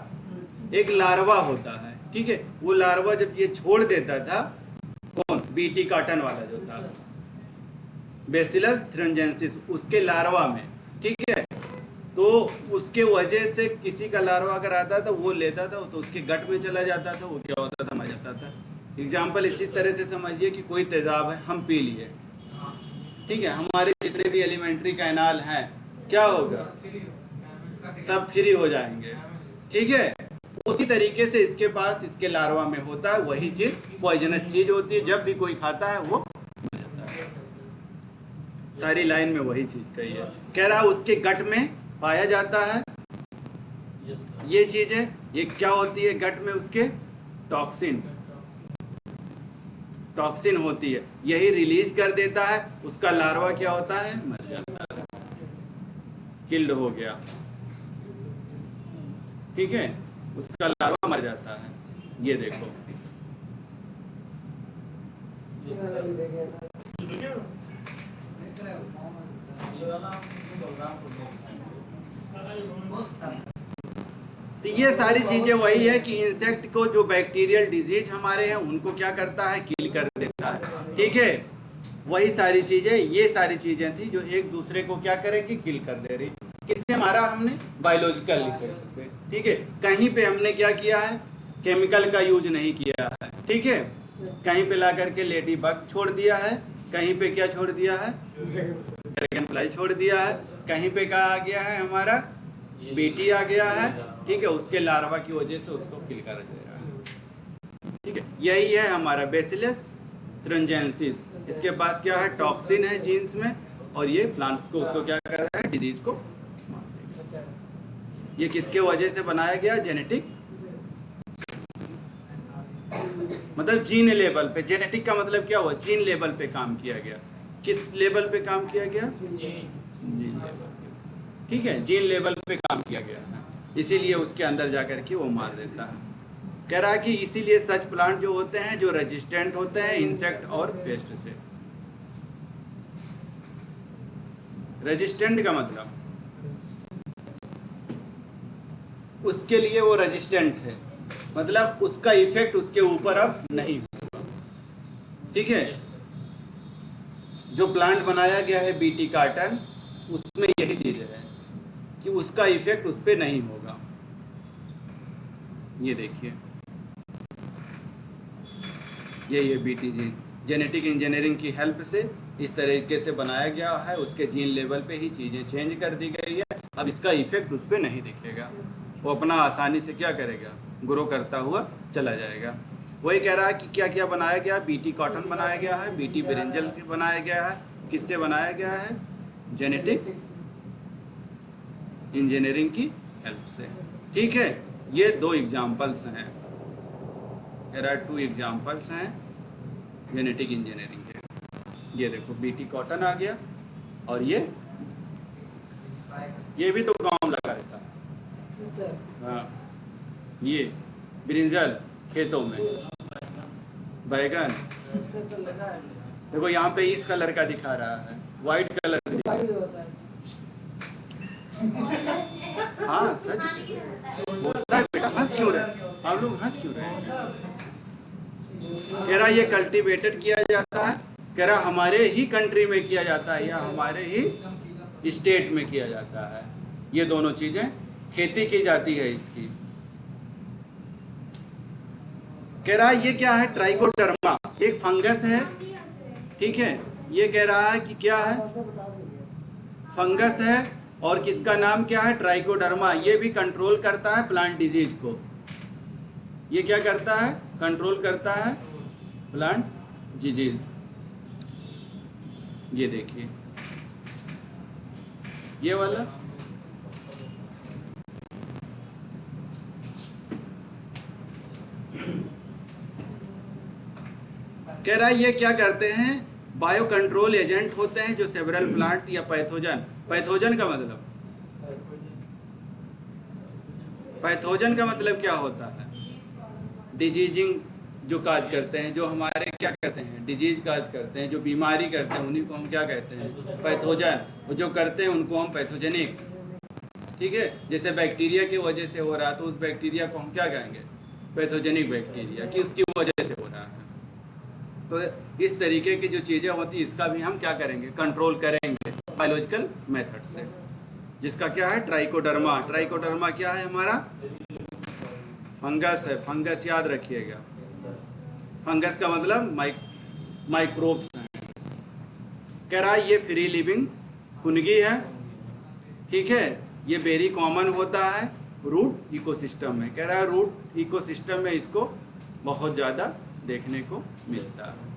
एक लार्वा होता है, ठीक है। वो लार्वा जब ये छोड़ देता था, कौन, बीटी कॉटन वाला जो था, बेसिलस थ्रंजेंसिस, उसके लार्वा में, ठीक है। तो उसके वजह से किसी का लार्वा अगर आता था वो लेता था तो उसके गट में चला जाता था, वो क्या होता था, मर जाता था। एग्जाम्पल इसी तरह से समझिए कि कोई तेजाब है, हम पी लिए, ठीक है। हमारे जितने भी एलिमेंट्री कैनाल हैं, क्या होगा, सब फ्री हो जाएंगे, ठीक है। उसी तरीके से इसके पास, इसके लार्वा में होता है वही चीज, पॉइजनस चीज होती है। जब भी कोई खाता है वो मर जाता है। सारी लाइन में वही चीज कही है। कह रहा उसके गट में पाया जाता है ये चीज है। ये क्या होती है, गट में उसके टॉक्सिन, टॉक्सिन होती है, यही रिलीज कर देता है। उसका लार्वा क्या होता है, मर जाता है, किल्ड हो गया, ठीक है। उसका लार्वा मर जाता है। ये देखो, तो ये सारी चीजें वही है कि इंसेक्ट को जो बैक्टीरियल डिजीज हमारे हैं उनको क्या करता है, किल कर देता है। ठीक है, वही सारी चीजें, ये सारी चीजें थी जो एक दूसरे को क्या करेगी, किल कर दे रही। किससे मारा हमने, बायोलॉजिकल इफेक्ट से। ठीक है, कहीं पे हमने क्या किया है, केमिकल का यूज नहीं किया है। ठीक है, कहीं पे ला करके लेडी बग छोड़ दिया है, कहीं पे क्या छोड़ दिया है, ड्रैगन फ्लाई छोड़ दिया है, कहीं पे क्या आ गया है हमारा बीटी आ गया है। ठीक है, उसके लार्वा की वजह से उसको किल कर दे रहा है। ठीक है, यही है हमारा बेसिलस थ्रिंजेंसिस। इसके पास क्या है, टॉक्सिन है जीन्स में, और ये प्लांट्स को उसको क्या कर रहा है, डिजीज को मार देगा। ये किसके वजह से बनाया गया, जेनेटिक, मतलब जीन लेवल पे। जेनेटिक का मतलब क्या हुआ, जीन लेवल पे काम किया गया। किस लेवल पे काम किया गया, जीन लेवल पे। ठीक है, जीन लेवल पे काम किया गया, इसीलिए उसके अंदर जाकर के वो मार देता है। कह रहा है कि इसीलिए सच प्लांट जो होते हैं जो रेजिस्टेंट होते हैं इंसेक्ट और पेस्ट से। रेजिस्टेंट का मतलब उसके लिए वो रेजिस्टेंट है, मतलब उसका इफेक्ट उसके ऊपर अब नहीं होगा। ठीक है, जो प्लांट बनाया गया है बीटी कार्टन, उसमें यही चीज है कि उसका इफेक्ट उस पर नहीं होगा। ये देखिए, ये बीटीजी जेनेटिक इंजीनियरिंग की हेल्प से इस तरीके से बनाया गया है, उसके जीन लेवल पे ही चीज़ें चेंज कर दी गई है। अब इसका इफेक्ट उस पर नहीं दिखेगा, वो अपना आसानी से क्या करेगा, ग्रो करता हुआ चला जाएगा। वही कह रहा है कि क्या क्या बनाया गया, बीटी कॉटन बनाया गया है, बीटी ब्रिंजल बनाया गया है। किससे बनाया गया है, जेनेटिक इंजीनियरिंग की हेल्प से। ठीक है, ये दो एग्जाम्पल्स हैं, देयर आर टू एग्जाम्पल्स हैं जेनेटिक इंजीनियरिंग के। ये देखो बीटी कॉटन आ गया, और ये भी तो गांव लगा रहता है। हाँ, ये ब्रिंजल खेतों में, बैगन देखो यहाँ पे इस कलर का दिखा रहा है, वाइट कलर होता है। हाँ सच होता है बेटा, हंस क्यों रहे आप लोग, हंस क्यों रहे हैं। कह रहा ये कल्टीवेटेड किया जाता है, कह रहा हमारे ही कंट्री में किया जाता है या हमारे ही स्टेट में किया जाता है। ये दोनों चीजें खेती की जाती है इसकी। कह रहा है ये क्या है, ट्राइकोडर्मा, एक फंगस है। ठीक है, ये कह रहा है कि क्या है, फंगस है, और किसका नाम क्या है, ट्राइकोडर्मा। ये भी कंट्रोल करता है प्लांट डिजीज को। ये क्या करता है, कंट्रोल करता है प्लांट डिजीज। ये देखिए ये वाला, कह रहा है ये क्या करते हैं, बायो कंट्रोल एजेंट होते हैं जो सेवरल प्लांट या पैथोजन। पैथोजन का मतलब, पैथोजन का मतलब क्या होता है, डिजीजिंग जो काज करते हैं, जो हमारे क्या कहते हैं, डिजीज काज करते हैं, जो बीमारी करते हैं, उन्हीं को हम क्या कहते हैं, पैथोजन। और जो करते हैं उनको हम पैथोजेनिक। ठीक है, जैसे बैक्टीरिया की वजह से हो रहा है तो उस बैक्टीरिया को हम क्या कहेंगे, पैथोजेनिक बैक्टीरिया, कि उसकी वजह से हो रहा है। तो इस तरीके की जो चीज़ें होती है इसका भी हम क्या करेंगे, कंट्रोल करेंगे बायोलॉजिकल मेथड से, जिसका क्या है, ट्राइकोडर्मा। ट्राइकोडर्मा क्या है हमारा, फंगस है। फंगस याद रखिएगा, फंगस का मतलब माइक्रोब्स हैं। कह रहा है ये फ्री लिविंग फुनगी है। ठीक है, ये वेरी कॉमन होता है रूट इकोसिस्टम में। कह रहा है रूट इकोसिस्टम में इसको बहुत ज़्यादा देखने को मिलता है।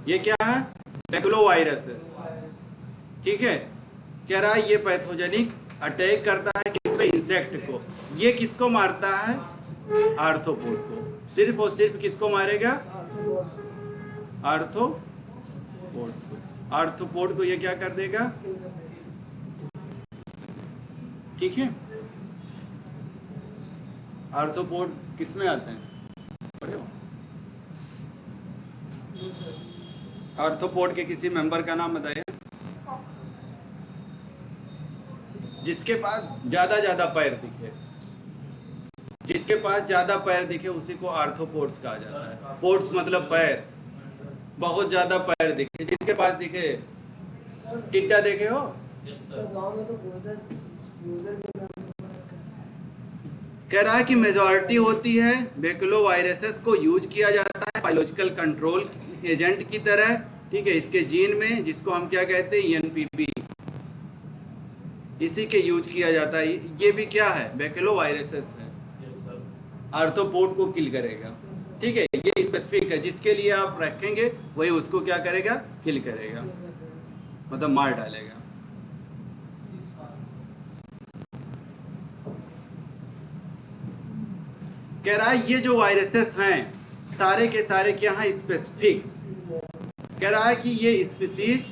ये क्या है, बैक्लोवायरस। ठीक है, कह रहा है ये पैथोजेनिक अटैक करता है किस पे, इंसेक्ट को। ये किसको मारता है, आर्थ्रोपोड को। सिर्फ और सिर्फ किसको मारेगा, आर्थ्रोपोड्स को। आर्थ्रोपोड को ये क्या कर देगा। ठीक है, आर्थ्रोपोड किस में आते हैं, पढ़े हो? आर्थ्रोपोड के किसी मेंबर का नाम बताइए जिसके पास ज्यादा पैर दिखे। जिसके पास ज्यादा पैर दिखे उसी को आर्थ्रोपोड्स कहा जाता है। पोड्स मतलब पैर, बहुत ज्यादा पैर दिखे। जिसके पास दिखे, टिड्डा देखे हो? सर गांव में तो गुजर के नाम कह रहा है कि मेजॉरिटी होती है बेक्लोवायरसेस को यूज किया जाता है बायोलॉजिकल कंट्रोल एजेंट की तरह, ठीक है, इसके जीन में, जिसको हम क्या कहते हैं, ENPP, इसी के यूज किया जाता है। ये भी क्या है, बेक्लोवायरसेस है, आर्थ्रोपोड को किल करेगा, ठीक है। ये स्पेसिफिक है, जिसके लिए आप रखेंगे वही उसको क्या करेगा, किल करेगा, मतलब मार डालेगा। कह रहा है ये जो वायरसेस हैं सारे के सारे क्या हैं, स्पेसिफिक। कह रहा है कि ये स्पीसीज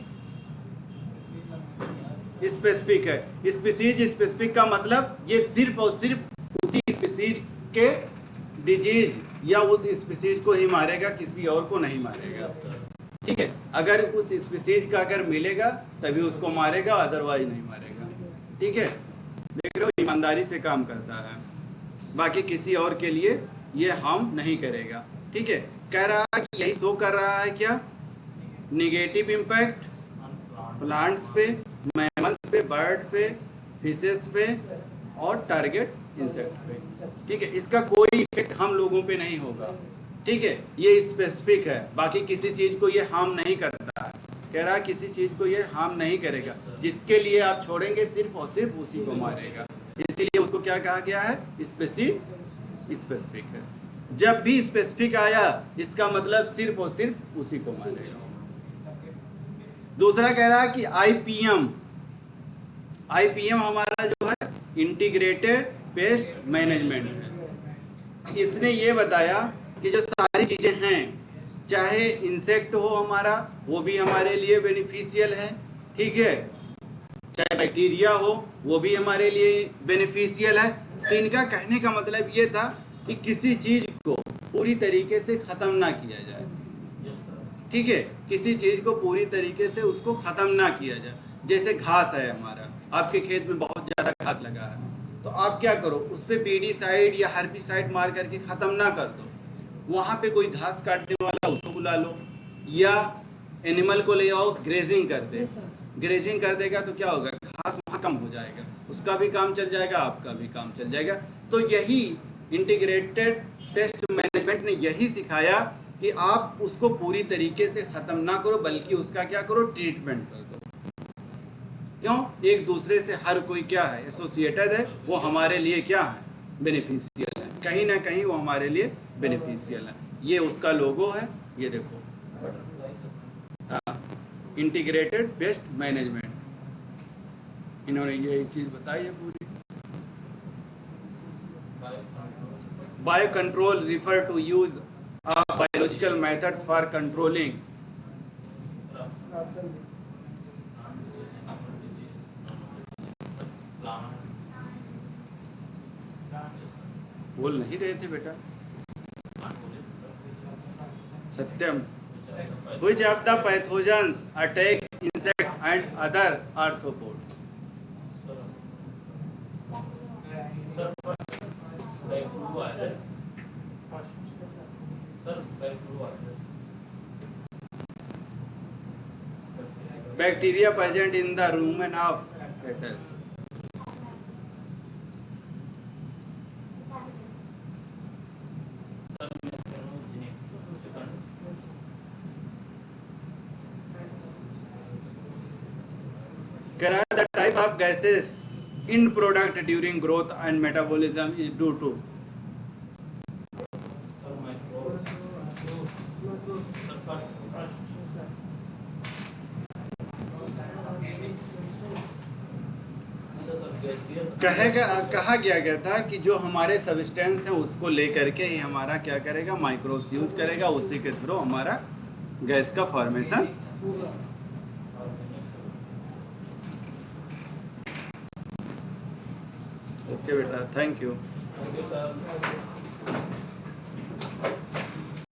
स्पेसिफिक है। स्पीसीज स्पेसिफिक का मतलब ये सिर्फ और सिर्फ उसी स्पीसीज के डिजीज या उस स्पीसीज को ही मारेगा, किसी और को नहीं मारेगा, ठीक है। अगर उस स्पीसीज का अगर मिलेगा तभी उसको मारेगा, अदरवाइज नहीं मारेगा, ठीक है। देख लो, ईमानदारी से काम करता है, बाकी किसी और के लिए ये हार्म नहीं करेगा, ठीक है। कह रहा है कि यही शो कर रहा है क्या, निगेटिव इम्पैक्ट प्लांट्स पे, मैमल्स पे, बर्ड पे, फिशेस पे और टारगेट इंसेक्ट पे, ठीक है। इसका कोई इफेक्ट हम लोगों पे नहीं होगा, ठीक है। ये स्पेसिफिक है, बाकी किसी चीज को ये हार्म नहीं करता है। कह रहा है किसी चीज को ये हार्म नहीं करेगा, जिसके लिए आप छोड़ेंगे सिर्फ और सिर्फ उसी को मारेगा। इसीलिए उसको क्या कहा गया है, स्पेसिफिक है। जब भी स्पेसिफिक आया इसका मतलब सिर्फ और सिर्फ उसी को मारेगा। दूसरा कह रहा है कि आईपीएम हमारा जो है इंटीग्रेटेड पेस्ट मैनेजमेंट है। इसने ये बताया कि जो सारी चीजें हैं, चाहे इंसेक्ट हो हमारा, वो भी हमारे लिए बेनिफिशियल है, ठीक है, चाहे बैक्टीरिया हो वो भी हमारे लिए बेनिफिशियल है। तो इनका कहने का मतलब ये था कि किसी चीज को पूरी तरीके से खत्म ना किया जाए, ठीक है, किसी चीज को पूरी तरीके से उसको खत्म ना किया जाए। जैसे घास है हमारा, आपके खेत में बहुत ज्यादा घास लगा है, तो आप क्या करो, उस पर बीडीसाइड या हर्बिसाइड मार करके खत्म ना कर दो, वहां पे कोई घास काटने वाला उसको बुला लो, या एनिमल को ले आओ, ग्रेजिंग कर दे। ग्रेजिंग कर देगा तो क्या होगा, घास वहाँ कम हो जाएगा, उसका भी काम चल जाएगा, आपका भी काम चल जाएगा। तो यही इंटीग्रेटेड पेस्ट मैनेजमेंट ने यही सिखाया कि आप उसको पूरी तरीके से खत्म ना करो, बल्कि उसका क्या करो, ट्रीटमेंट कर दो। क्यों, एक दूसरे से हर कोई क्या है, एसोसिएटेड है, वो हमारे लिए क्या है, बेनिफिशियल है, कहीं ना कहीं वो हमारे लिए बेनिफिशियल है। ये उसका लोगो है, ये देखो, इंटीग्रेटेड पेस्ट मैनेजमेंट, इन्होंने ये चीज बताई है पूरी। Bio control refer to use a biological method for controlling बोल नहीं रहे थे बेटा, सत्यम। Which of the pathogens attack insect and other arthropods? Bacteria present in the rumen of fetus. The type of gases in product during growth and metabolism is due to कहा गया था कि जो हमारे सब्सटेंस हैं उसको लेकर के ही हमारा क्या करेगा, माइक्रोब्स यूज करेगा, उसी के थ्रू हमारा गैस का फॉर्मेशन। ओके बेटा, थैंक यू।